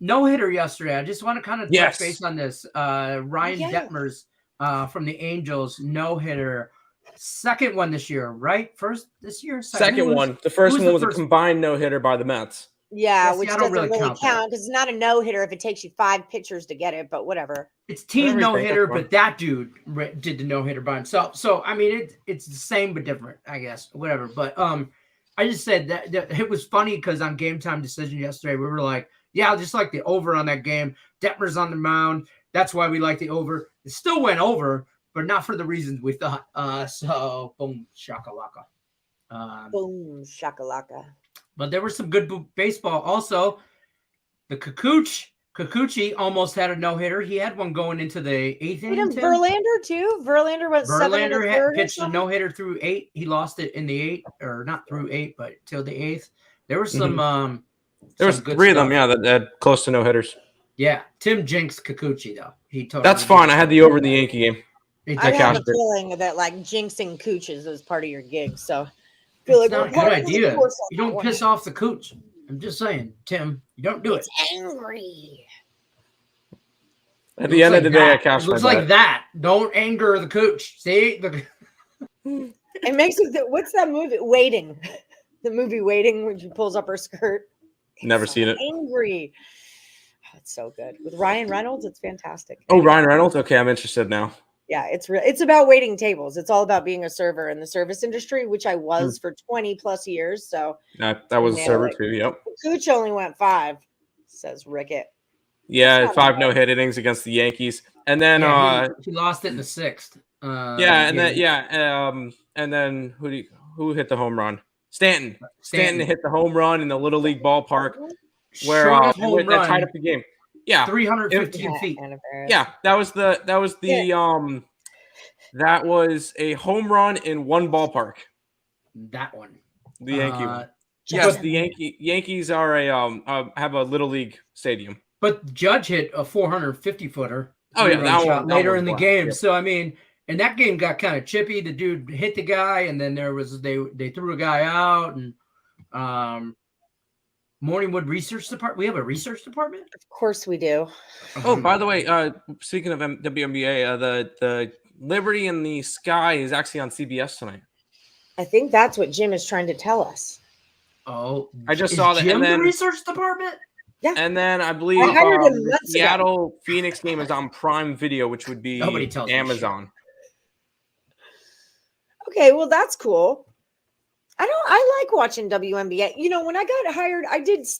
No hitter yesterday. I just want to kind of touch base on this. Ryan Detmers from the Angels, no hitter. Second one this year, right? First this year? Second one. The first one was a combined no-hitter by the Mets. Yeah, which doesn't really count because it's not a no-hitter if it takes you 5 pitchers to get it, but whatever. It's team no-hitter, but that dude did the no-hitter by himself. So, I mean, it's the same but different, I guess. Whatever. But I just said that it was funny because on Game Time Decision yesterday, we were like, yeah, just like the over on that game. Detmer's on the mound. That's why we like the over. It still went over, but not for the reasons we thought. So, boom, shakalaka. Boom, shakalaka. But there was some good baseball. Also, the Kikuchi almost had a no-hitter. He had one going into the 8th inning. Verlander, too? Verlander went 7 Verlander pitched a no-hitter through 8. He lost it in the 8th, or not through 8, but till the 8th. There was some there was 3 of them, that had close to no-hitters. Yeah. Tim jinxed Kikuchi, though. That's fine. I had the over in the Yankee game. I have a feeling that, like, jinxing cooches is part of your gig, so... It's not a good idea. You don't piss off the cooch. I'm just saying, Tim, you don't do it. It's angry. At the end of the day, I cashed my bet. It looks like that. Don't anger the cooch. See? It makes it. What's that movie? Waiting. The movie Waiting, when she pulls up her skirt. Never seen it. Angry. Oh, it's so good. With Ryan Reynolds, it's fantastic. Oh, Ryan Reynolds? Okay, I'm interested now. Yeah, it's about waiting tables. It's all about being a server in the service industry, which I was for 20 plus years. So that was a server too. Yep. Cooch only went 5, says Rickett. Yeah, 5 no-hit innings against the Yankees, and then he lost it in the 6th. And then who hit the home run? Stanton. Stanton hit the home run in the Little League ballpark where that tied up the game. Yeah, 315 feet. Yeah, that was a home run in one ballpark. That one, the Yankee one. Yes, the Yankees are have a Little League stadium. But Judge hit a 450 footer. Oh yeah, that later in the game. Yeah. So I mean, and that game got kind of chippy. The dude hit the guy, and then they threw a guy out, and Morningwood Research Department. We have a research department? Of course we do. Oh, by the way, speaking of WNBA, the Liberty in the Sky is actually on CBS tonight. I think that's what Jim is trying to tell us. Oh, I just saw that. Jim, and then, the research department? Yeah. And then I believe the Seattle Phoenix game is on Prime Video, which would be Amazon. Okay, well, that's cool. I like watching WNBA. You know, when I got hired,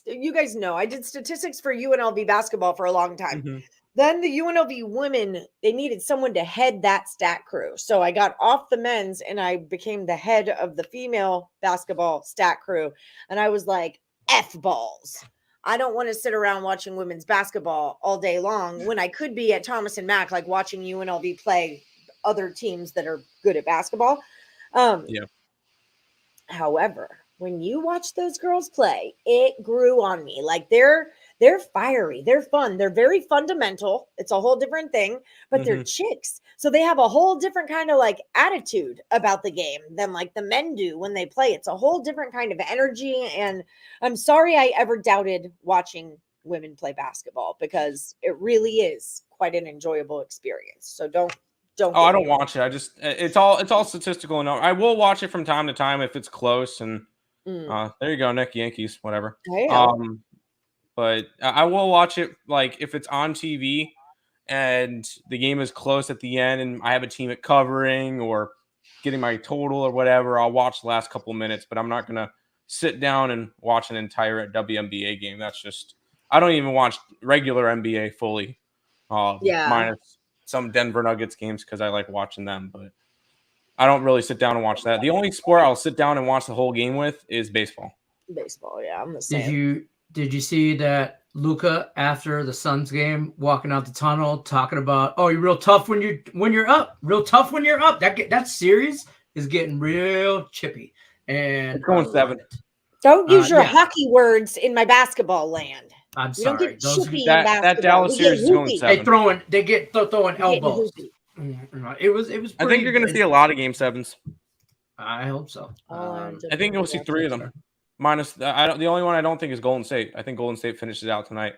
you guys know, I did statistics for UNLV basketball for a long time. Mm-hmm. Then the UNLV women, they needed someone to head that stat crew. So I got off the men's and I became the head of the female basketball stat crew. And I was like, F balls. I don't want to sit around watching women's basketball all day long when I could be at Thomas and Mack, like watching UNLV play other teams that are good at basketball. However, when you watch those girls play, it grew on me. Like they're fiery, they're fun, they're very fundamental. It's a whole different thing, but they're chicks. So they have a whole different kind of like attitude about the game than like the men do when they play. It's a whole different kind of energy. And I'm sorry I ever doubted watching women play basketball because it really is quite an enjoyable experience. So don't. I don't watch it. It's all statistical enough. I will watch it from time to time if it's close. And there you go, Nick, Yankees, whatever. But I will watch it like if it's on TV and the game is close at the end and I have a team at covering or getting my total or whatever. I'll watch the last couple of minutes, but I'm not gonna sit down and watch an entire WNBA game. That's just I don't even watch regular NBA fully. Minus some Denver Nuggets games because I like watching them, but I don't really sit down and watch that. The only sport I'll sit down and watch the whole game with is baseball. Baseball, yeah, I'm the same. Did you see that Luka after the Suns game walking out the tunnel talking about, oh, you're real tough when you're up, real tough when you're up. That series is getting real chippy. And it's going 7. Don't use your hockey words in my basketball land. I'm sorry. That Dallas series is going 7. They get throwing elbows. It was. I think you're going to see a lot of game 7s. I hope so. I think you'll see 3 of them. Minus the only one I don't think is Golden State. I think Golden State finishes out tonight.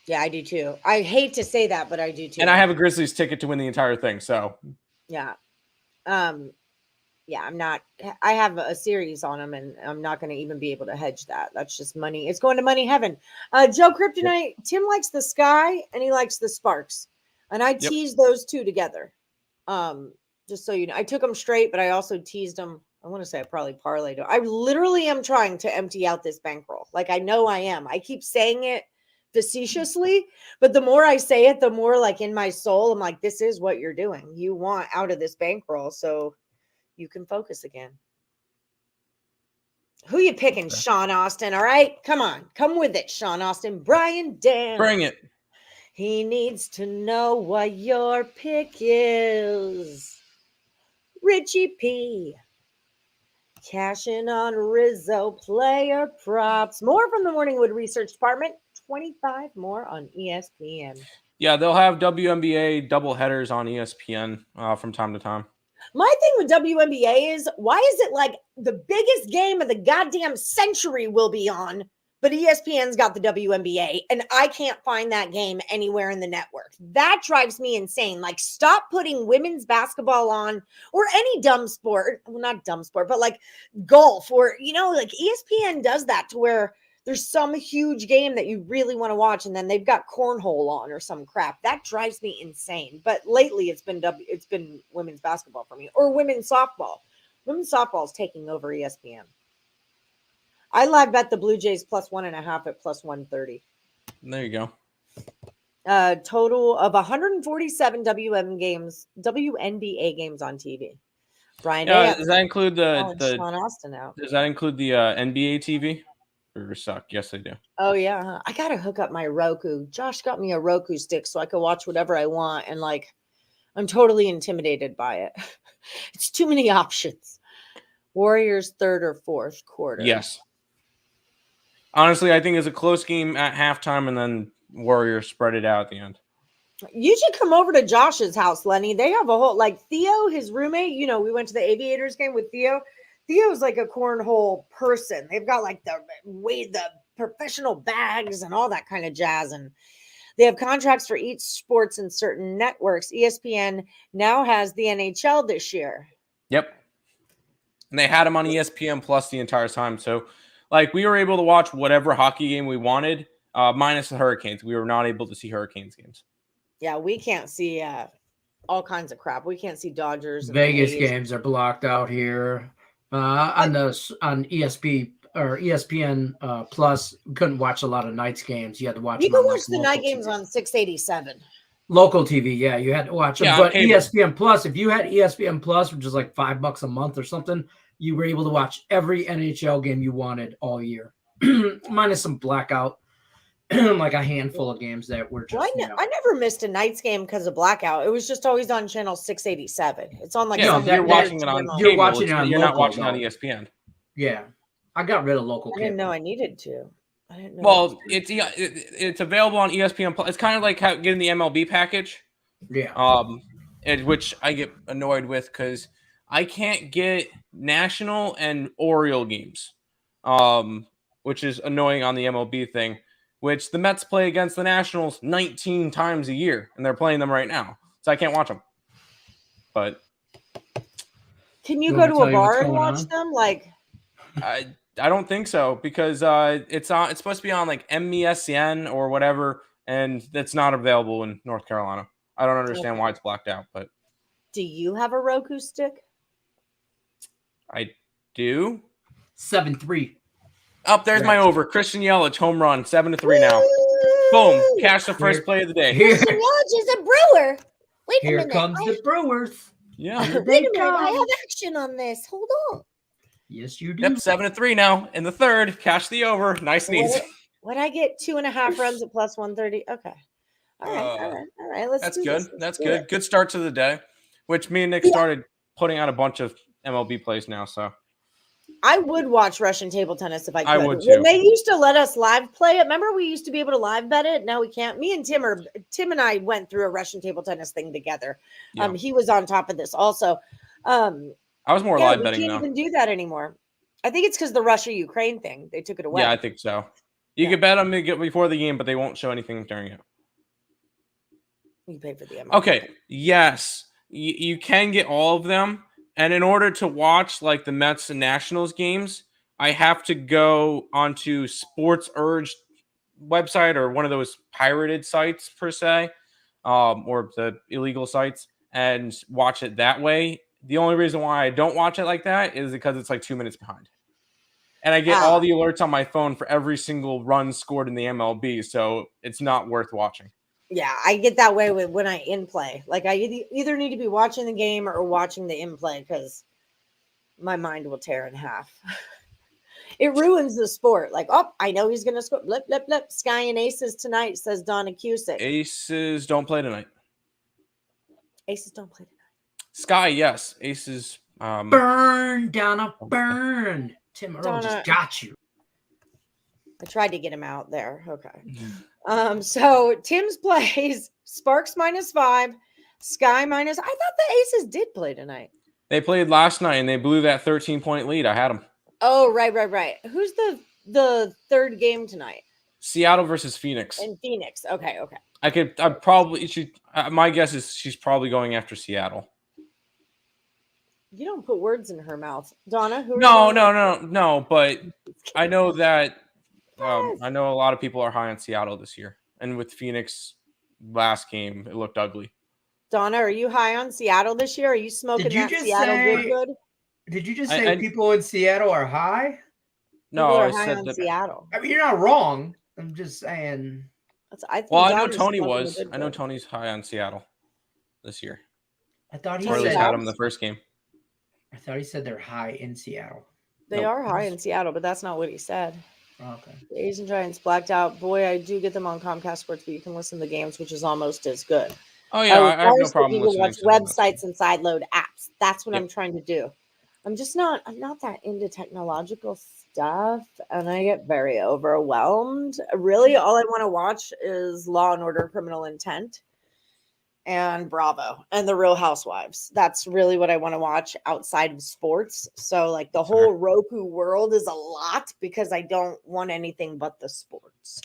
Yeah, I do too. I hate to say that, but I do too. And I have a Grizzlies ticket to win the entire thing. So yeah. I'm not. I have a series on them, and I'm not going to even be able to hedge that. That's just money. It's going to money heaven. Joe Kryptonite. Tim likes the Sky, and he likes the Sparks, and I teased those two together. Just so you know, I took them straight, but I also teased them. I want to say I probably parlayed them. I literally am trying to empty out this bankroll. Like I know I am. I keep saying it facetiously, but the more I say it, the more like in my soul, I'm like, this is what you're doing. You want out of this bankroll, so you can focus again. Who you picking, Sean Austin? All right, come on, come with it, Sean Austin. Brian Dan, bring it. He needs to know what your pick is. Richie P. Cashing on Rizzo player props. More from the Morningwood Research Department. 25 more on ESPN. Yeah, they'll have WNBA double headers on ESPN from time to time. My thing with WNBA is, why is it like the biggest game of the goddamn century will be on, but ESPN's got the WNBA, and I can't find that game anywhere in the network? That drives me insane. Like, stop putting women's basketball on, or any dumb sport. Well, not dumb sport, but like golf, or, you know, like ESPN does that to where there's some huge game that you really want to watch, and then they've got cornhole on or some crap. That drives me insane. But lately it's been women's basketball for me, or women's softball. Women's softball is taking over ESPN. I live bet the Blue Jays +1.5 at +130. There you go. Total of 147 WNBA games on TV. Brian, does that include the Sean Austin out? Does that include the NBA TV? Or suck? Yes, they do. Oh yeah, I gotta hook up my Roku. Josh got me a Roku stick so I can watch whatever I want, and like, I'm totally intimidated by it. It's too many options. Warriors 3rd or 4th quarter. Yes. Honestly, I think it's a close game at halftime, and then Warriors spread it out at the end. You should come over to Josh's house, Lenny. They have a whole, like, Theo, his roommate. You know, we went to the Aviators game with Theo. Theo's like a cornhole person. They've got like the professional bags and all that kind of jazz. And they have contracts for each sports and certain networks. ESPN now has the NHL this year. Yep. And they had them on ESPN Plus the entire time. So, like, we were able to watch whatever hockey game we wanted, minus the Hurricanes. We were not able to see Hurricanes games. Yeah, we can't see all kinds of crap. We can't see Dodgers. And Vegas games are blocked out here. On ESP or ESPN Plus, couldn't watch a lot of nights games. You had to watch. You can watch the night games on 687. Local TV, yeah, you had to watch them. But ESPN Plus, if you had ESPN Plus, which is like $5 a month or something, you were able to watch every NHL game you wanted all year, minus some blackout, like a handful of games that were just. Well, I never missed a night's game because of blackout. It was just always on channel 687. It's on like you're watching it on. You're watching it on. You're not watching it on ESPN. Yeah, I got rid of local. I didn't know I needed to. I didn't know. Well, it's available on ESPN Plus. It's kind of like getting the MLB package. Yeah. Which I get annoyed with because I can't get national and Oriole games, which is annoying on the MLB thing. Which the Mets play against the Nationals 19 times a year, and they're playing them right now, so I can't watch them. But can you go to a bar and watch them? Like, I don't think so because it's supposed to be on like MESN or whatever, and it's not available in North Carolina. I don't understand why it's blacked out. But do you have a Roku stick? I do. 7-3. Up there's my over. Christian Yelich home run 7-3 now. Boom! Cash the first play of the day. Christian Yelich is a Brewer. Wait a minute. Here comes the Brewers. Yeah. Wait a minute. I have action on this. Hold on. Yes, you do. Yep, 7-3 now. In the third, cash the over. Nice and easy. Would I get 2.5 runs at plus 130? Okay. All right. That's good. That's good. Good start to the day. Which me and Nick started putting out a bunch of MLB plays now. So I would watch Russian table tennis if I could. I would too. When they used to let us live play it, remember we used to be able to live bet it? Now we can't. Me and Tim and I went through a Russian table tennis thing together. Yeah. He was on top of this also. I was more live betting now. though. We can't even do that anymore. I think it's because the Russia-Ukraine thing. They took it away. Yeah, I think so. You can bet them before the game, but they won't show anything during it. You pay for the MLB. Okay, yes. You can get all of them. And in order to watch like the Mets and Nationals games, I have to go onto Sports Urge website or one of those pirated sites per se, or the illegal sites, and watch it that way. The only reason why I don't watch it like that is because it's like 2 minutes behind. And I get all the alerts on my phone for every single run scored in the MLB, so it's not worth watching. Yeah, I get that way when I in play. Like I either need to be watching the game or watching the in play because my mind will tear in half. It ruins the sport. Like, oh, I know he's going to score. Blip, blip, blip. Sky and Aces tonight, says Donna Cusick. Aces don't play tonight. Aces don't play tonight. Sky, yes. Aces. Burn, Donna, burn. Tim Earle just got you. I tried to get him out there. Okay. So Tim's plays Sparks -5, Sky minus. I thought the Aces did play tonight. They played last night and they blew that 13-point lead. I had them. Oh, right. Who's the third game tonight? Seattle versus Phoenix. And Phoenix. Okay. My guess is she's probably going after Seattle. You don't put words in her mouth, Donna. No. But I know that I know a lot of people are high on Seattle this year, and with Phoenix last game, it looked ugly. Donna, are you high on Seattle this year? Are you smoking that Seattle good? Did you just say people in Seattle are high? No, I said that Seattle. I mean, you're not wrong. I'm just saying. I know Tony was. I know Tony's high on Seattle this year. I thought he had him in the first game. I thought he said they're high in Seattle. They are high in Seattle, but that's not what he said. Okay. The Asian Giants blacked out. Boy, I do get them on Comcast Sports, but you can listen to the games, which is almost as good. Oh yeah, I have no problem with watch websites and sideload apps. That's what I'm trying to do. I'm not that into technological stuff, and I get very overwhelmed. Really, all I want to watch is Law and Order: Criminal Intent. and Bravo and The Real Housewives. That's really what I want to watch outside of sports. So like the whole Roku world is a lot because I don't want anything but the sports.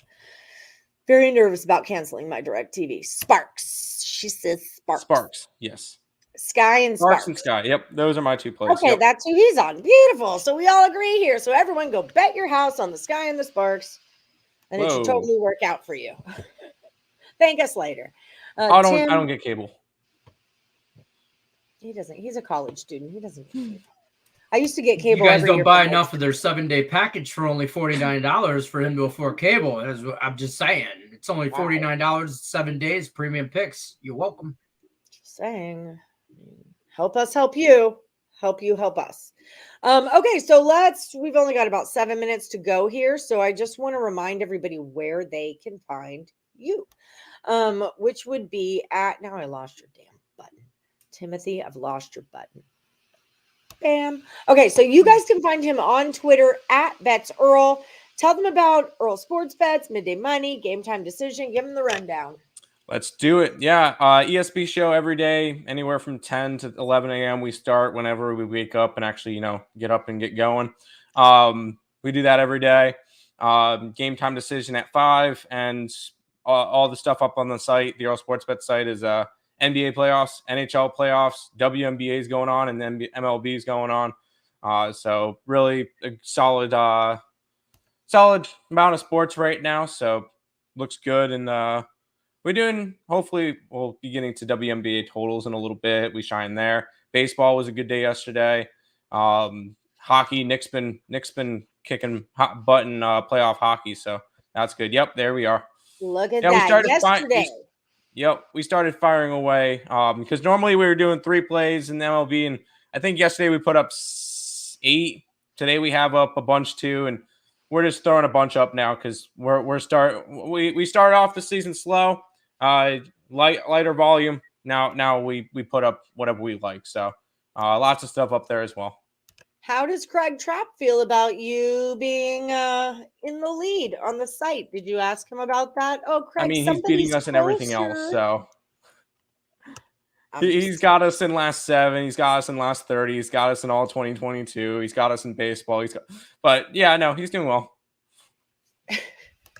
Very nervous about canceling my DirecTV. Sparks. She says Sparks. Sparks. Yes. Sky and Sparks. And Sky. Yep. Those are my two plays. Okay, that's who he's on. Beautiful. So we all agree here. So everyone go bet your house on the Sky and the Sparks. And it should totally work out for you. Thank us later. I don't get cable. He doesn't. He's a college student. He doesn't get cable. I used to get cable. You guys don't buy enough of their 7-day package for only $49 for him to afford cable. I'm just saying. It's only $49, 7 days, premium picks. You're welcome. Just saying. Help us help you. Help you help us. Okay, so we've only got about 7 minutes to go here. So I just want to remind everybody where they can find you. Which would be now I lost your damn button. Timothy, I've lost your button. Bam. Okay, so you guys can find him on Twitter at Bets Earle. Tell them about Earle Sports Bets, Midday Money, Game Time Decision. Give them the rundown. Let's do it. Yeah, ESB show every day, anywhere from 10 to 11 a.m. We start whenever we wake up and actually, get up and get going. We do that every day. Game Time Decision at 5, and all the stuff up on the site, the Earle Sports Bet site, is NBA playoffs, NHL playoffs, WNBA is going on, and then MLB is going on. So really a solid amount of sports right now. So looks good. And hopefully we'll be getting to WNBA totals in a little bit. We shine there. Baseball was a good day yesterday. Hockey, Nick's been kicking hot button playoff hockey. So that's good. Yep, there we are. Look at that. Yesterday. We started firing away because normally we were doing 3 plays in the MLB, and I think yesterday we put up 8. Today we have up a bunch too, and we're just throwing a bunch up now because we started off the season slow, lighter volume. Now we put up whatever we like, so lots of stuff up there as well. How does Craig Trapp feel about you being in the lead on the site? Did you ask him about that? Oh, Craig, he's beating us in everything else. So he's got us in last 7. He's got us in last 30. He's got us in all 2022. He's got us in baseball. But yeah, no, he's doing well.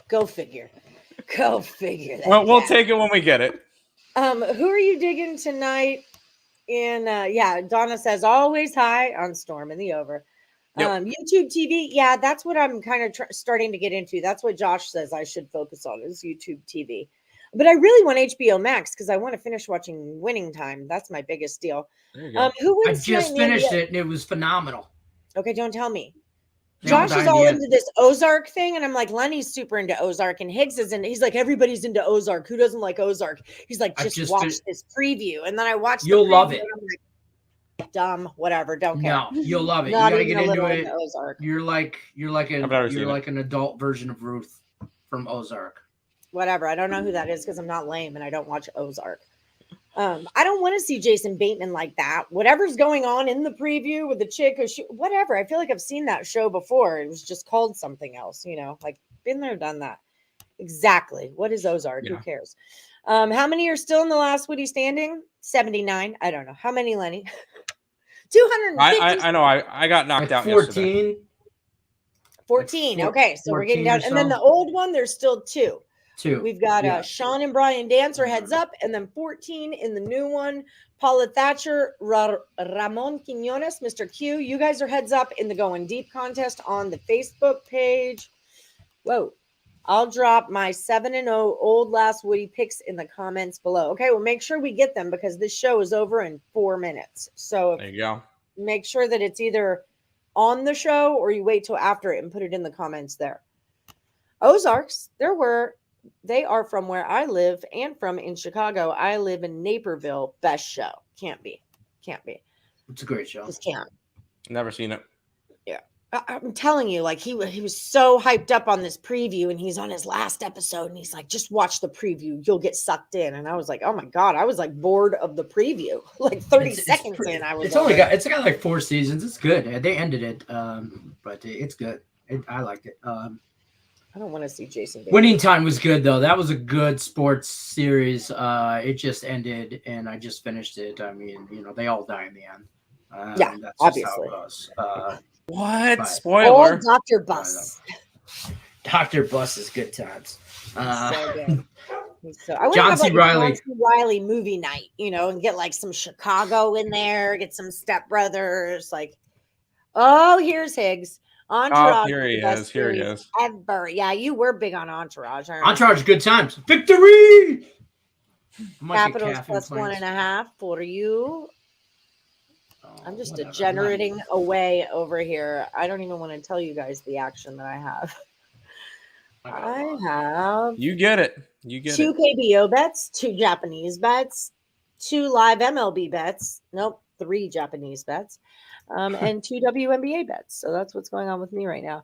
Go figure. Go figure. Well, we'll take it when we get it. Who are you digging tonight? Donna says always high on Storm in the over. Yep. YouTube TV. Yeah, that's what I'm kind of starting to get into. That's what Josh says I should focus on is YouTube TV. But I really want HBO Max because I want to finish watching Winning Time. That's my biggest deal. I just finished it and it was phenomenal. Okay, don't tell me. Josh is all into this Ozark thing, and I'm like, Lenny's super into Ozark, and Higgs is he's like, everybody's into Ozark. Who doesn't like Ozark? He's like, just watch this preview. And then I watched You'll love it. And I'm like, dumb, whatever, don't care. No, you'll love it. Not you gotta get into it. Ozark. You're like an adult version of Ruth from Ozark. Whatever. I don't know who that is because I'm not lame and I don't watch Ozark. I don't want to see Jason Bateman like that. Whatever's going on in the preview with the chick, whatever. I feel like I've seen that show before. It was just called something else, like been there, done that. Exactly. What is Ozark? Yeah. Who cares? How many are still in the last Woody standing? 79. I don't know. How many, Lenny? 250. I know. I got knocked out 14. Yesterday. 14. Okay. So we're getting down. And then the old one, there's still 2. We've got Sean and Brian Dancer heads up, and then 14 in the new one. Paula Thatcher, Ramon Quinones, Mr. Q. You guys are heads up in the Going Deep contest on the Facebook page. Whoa. I'll drop my 7-0 old last Woody picks in the comments below. Okay, well, make sure we get them because this show is over in 4 minutes. So there you go. Make sure that it's either on the show or you wait till after it and put it in the comments there. Ozarks, they are from where I live and from in Chicago. I live in Naperville. Best show. Can't be. It's a great show. Just can't. Never seen it. Yeah. I'm telling you, like he was so hyped up on this preview and he's on his last episode and he's like, just watch the preview. You'll get sucked in. And I was like, oh my God, I was like bored of the preview. Like 30 seconds in. It's got like 4 seasons. It's good. They ended it. But it's good. I liked it. I don't want to see Jason Bateman. Winning Time was good, though. That was a good sports series. It just ended, and I just finished it. I mean, they all die in the end. Yeah, that's obviously. Just how it goes. What? Spoiler. Oh, Dr. Bus. Dr. Bus is good times. So good. So I want John to have C. like Reilly. a John C. Reilly movie night, and get like some Chicago in there, get some Step Brothers. Like, here's Higgs. Entourage. Here he is. Here he is. Ever. Yeah, you were big on Entourage. Entourage, good times. Victory! Capitals plus 1.5 for you. I'm just degenerating away over here. I don't even want to tell you guys the action that I have. I have. You get it. You get 2 KBO bets, 2 Japanese bets, 2 live MLB bets. Nope, 3 Japanese bets, and 2 WNBA bets. So that's what's going on with me right now.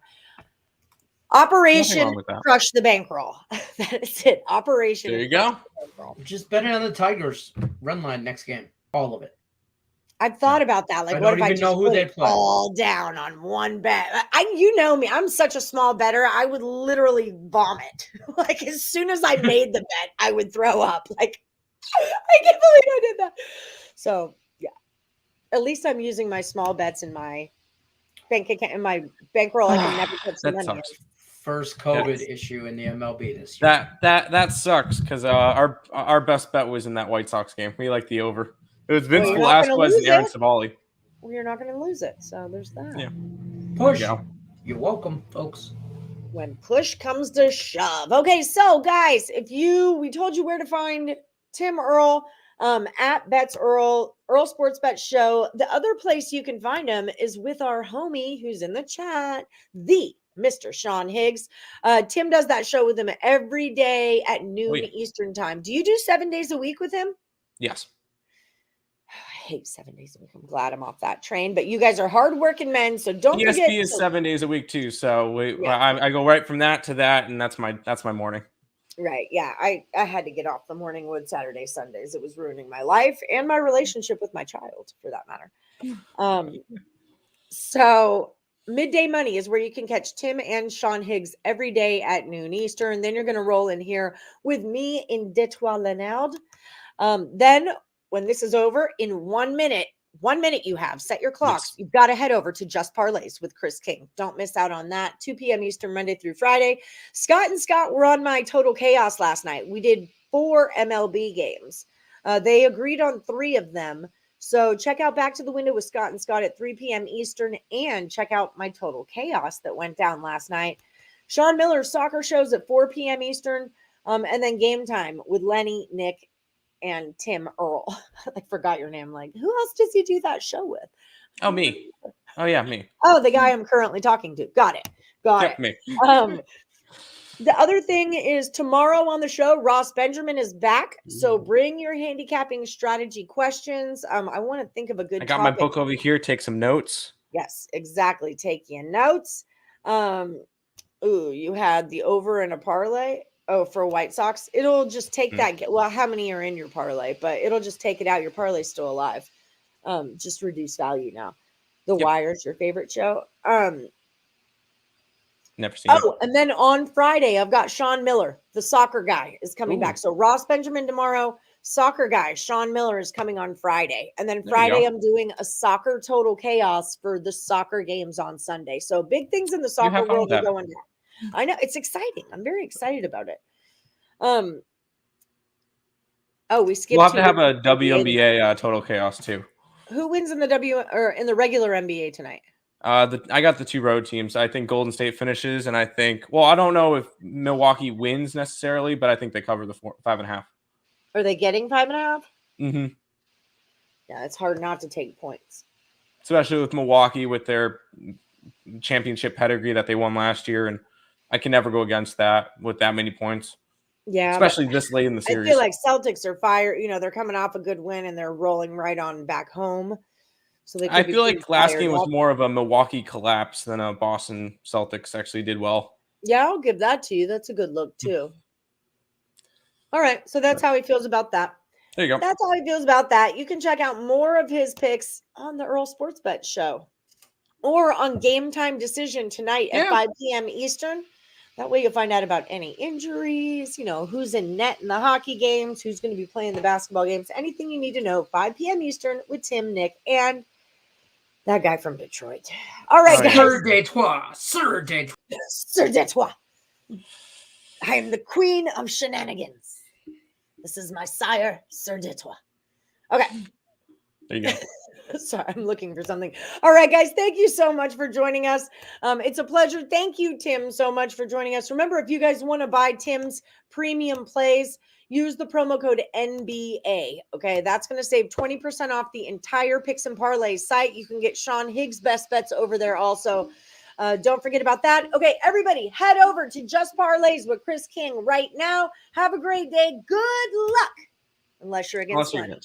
Operation Crush the Bankroll. That is it. Operation. There you go. Just betting on the Tigers run line next game. All of it. I've thought about that. Like, what if I just know who they play all down on one bet? You know me. I'm such a small bettor. I would literally vomit. Like, as soon as I made the bet, I would throw up. Like, I can't believe I did that. So, yeah. At least I'm using my small bets in my bank account, in my bankroll. I can never put some money in. First COVID issue in the MLB this year. That sucks because our best bet was in that White Sox game. We like the over. It was Vince Velasquez and Aaron Savali. Well, you're not going to lose it, so there's that. Yeah. Push. You're welcome, folks. When push comes to shove. Okay, so guys, we told you where to find Tim Earle at Bets Earle Sports Bet Show. The other place you can find him is with our homie who's in the chat, the Mr. Sean Higgs. Tim does that show with him every day at noon Eastern time. Do you do 7 days a week with him? Yes. I hate 7 days a week. I'm glad I'm off that train, but you guys are hardworking men, so don't ESP forget. Is 7 days a week too, so I go right from that to that, and that's my morning. Right? Yeah, I had to get off the morning wood Saturday, Sundays. It was ruining my life and my relationship with my child, for that matter. So Midday Money is where you can catch Tim and Sean Higgs every day at noon Eastern. Then you're going to roll in here with me in Détoile Lenard. Then when this is over, in 1 minute you have, set your clocks. Yes. You've got to head over to Just Parlays with Chris King. Don't miss out on that. 2 p.m. Eastern, Monday through Friday. Scott and Scott were on my Total Chaos last night. We did 4 MLB games. They agreed on 3 of them. So check out Back to the Window with Scott and Scott at 3 p.m. Eastern, and check out my Total Chaos that went down last night. Sean Miller's soccer shows at 4 p.m. Eastern, and then Game Time with Lenny, Nick, and Tim Earle. I forgot your name. Like, who else does he do that show with? Oh, me. Oh, yeah, me. Oh, the guy I'm currently talking to. Got it. Me. The other thing is tomorrow on the show, Ross Benjamin is back. So bring your handicapping strategy questions. I want to think of a good I got topic. my book over here. Take some notes. Yes, exactly. Take your notes. You had the over and a parlay. Oh, for White Sox. It'll just take that. Well, how many are in your parlay? But it'll just take it out. Your parlay's still alive. Just reduce value now. The Wire's your favorite show. Never seen it. And then on Friday, I've got Sean Miller, the soccer guy, is coming back. So Ross Benjamin tomorrow, soccer guy, Sean Miller is coming on Friday. And then Friday, I'm doing a soccer Total Chaos for the soccer games on Sunday. So big things in the soccer world are going down. I know, it's exciting. I'm very excited about it. We skipped. We'll have to have a WNBA Total Chaos too. Who wins in the in the regular NBA tonight? I got the 2 road teams. I think Golden State finishes, and I think, I don't know if Milwaukee wins necessarily, but I think they cover the 5.5. Are they getting 5.5? Mm-hmm. Yeah, it's hard not to take points, especially with Milwaukee with their championship pedigree that they won last year, and I can never go against that with that many points. Yeah, especially this late in the series. I feel like Celtics are fired. They're coming off a good win and they're rolling right on back home. So I feel like last game was more of a Milwaukee collapse than a Boston Celtics actually did well. Yeah, I'll give that to you. That's a good look too. All right, so that's how he feels about that. There you go. That's how he feels about that. You can check out more of his picks on the Earle Sports Bet Show or on Game Time Decision tonight at 5 p.m. Eastern. That way you'll find out about any injuries, who's in net in the hockey games, who's going to be playing the basketball games, anything you need to know. 5 p.m. Eastern with Tim, Nick, and that guy from Detroit. All right, guys. Sir Detroit. Sir Detroit. Sir Detroit. I am the queen of shenanigans. This is my sire, Sir Detroit. Okay. There you go. Sorry, I'm looking for something. All right, guys, thank you so much for joining us. It's a pleasure. Thank you, Tim, so much for joining us. Remember, if you guys want to buy Tim's premium plays, use the promo code NBA. Okay, that's going to save 20% off the entire Picks and Parlays site. You can get Sean Higgs' best bets over there also. Don't forget about that. Okay, everybody, head over to Just Parlays with Chris King right now. Have a great day. Good luck. Unless you're against Lenny.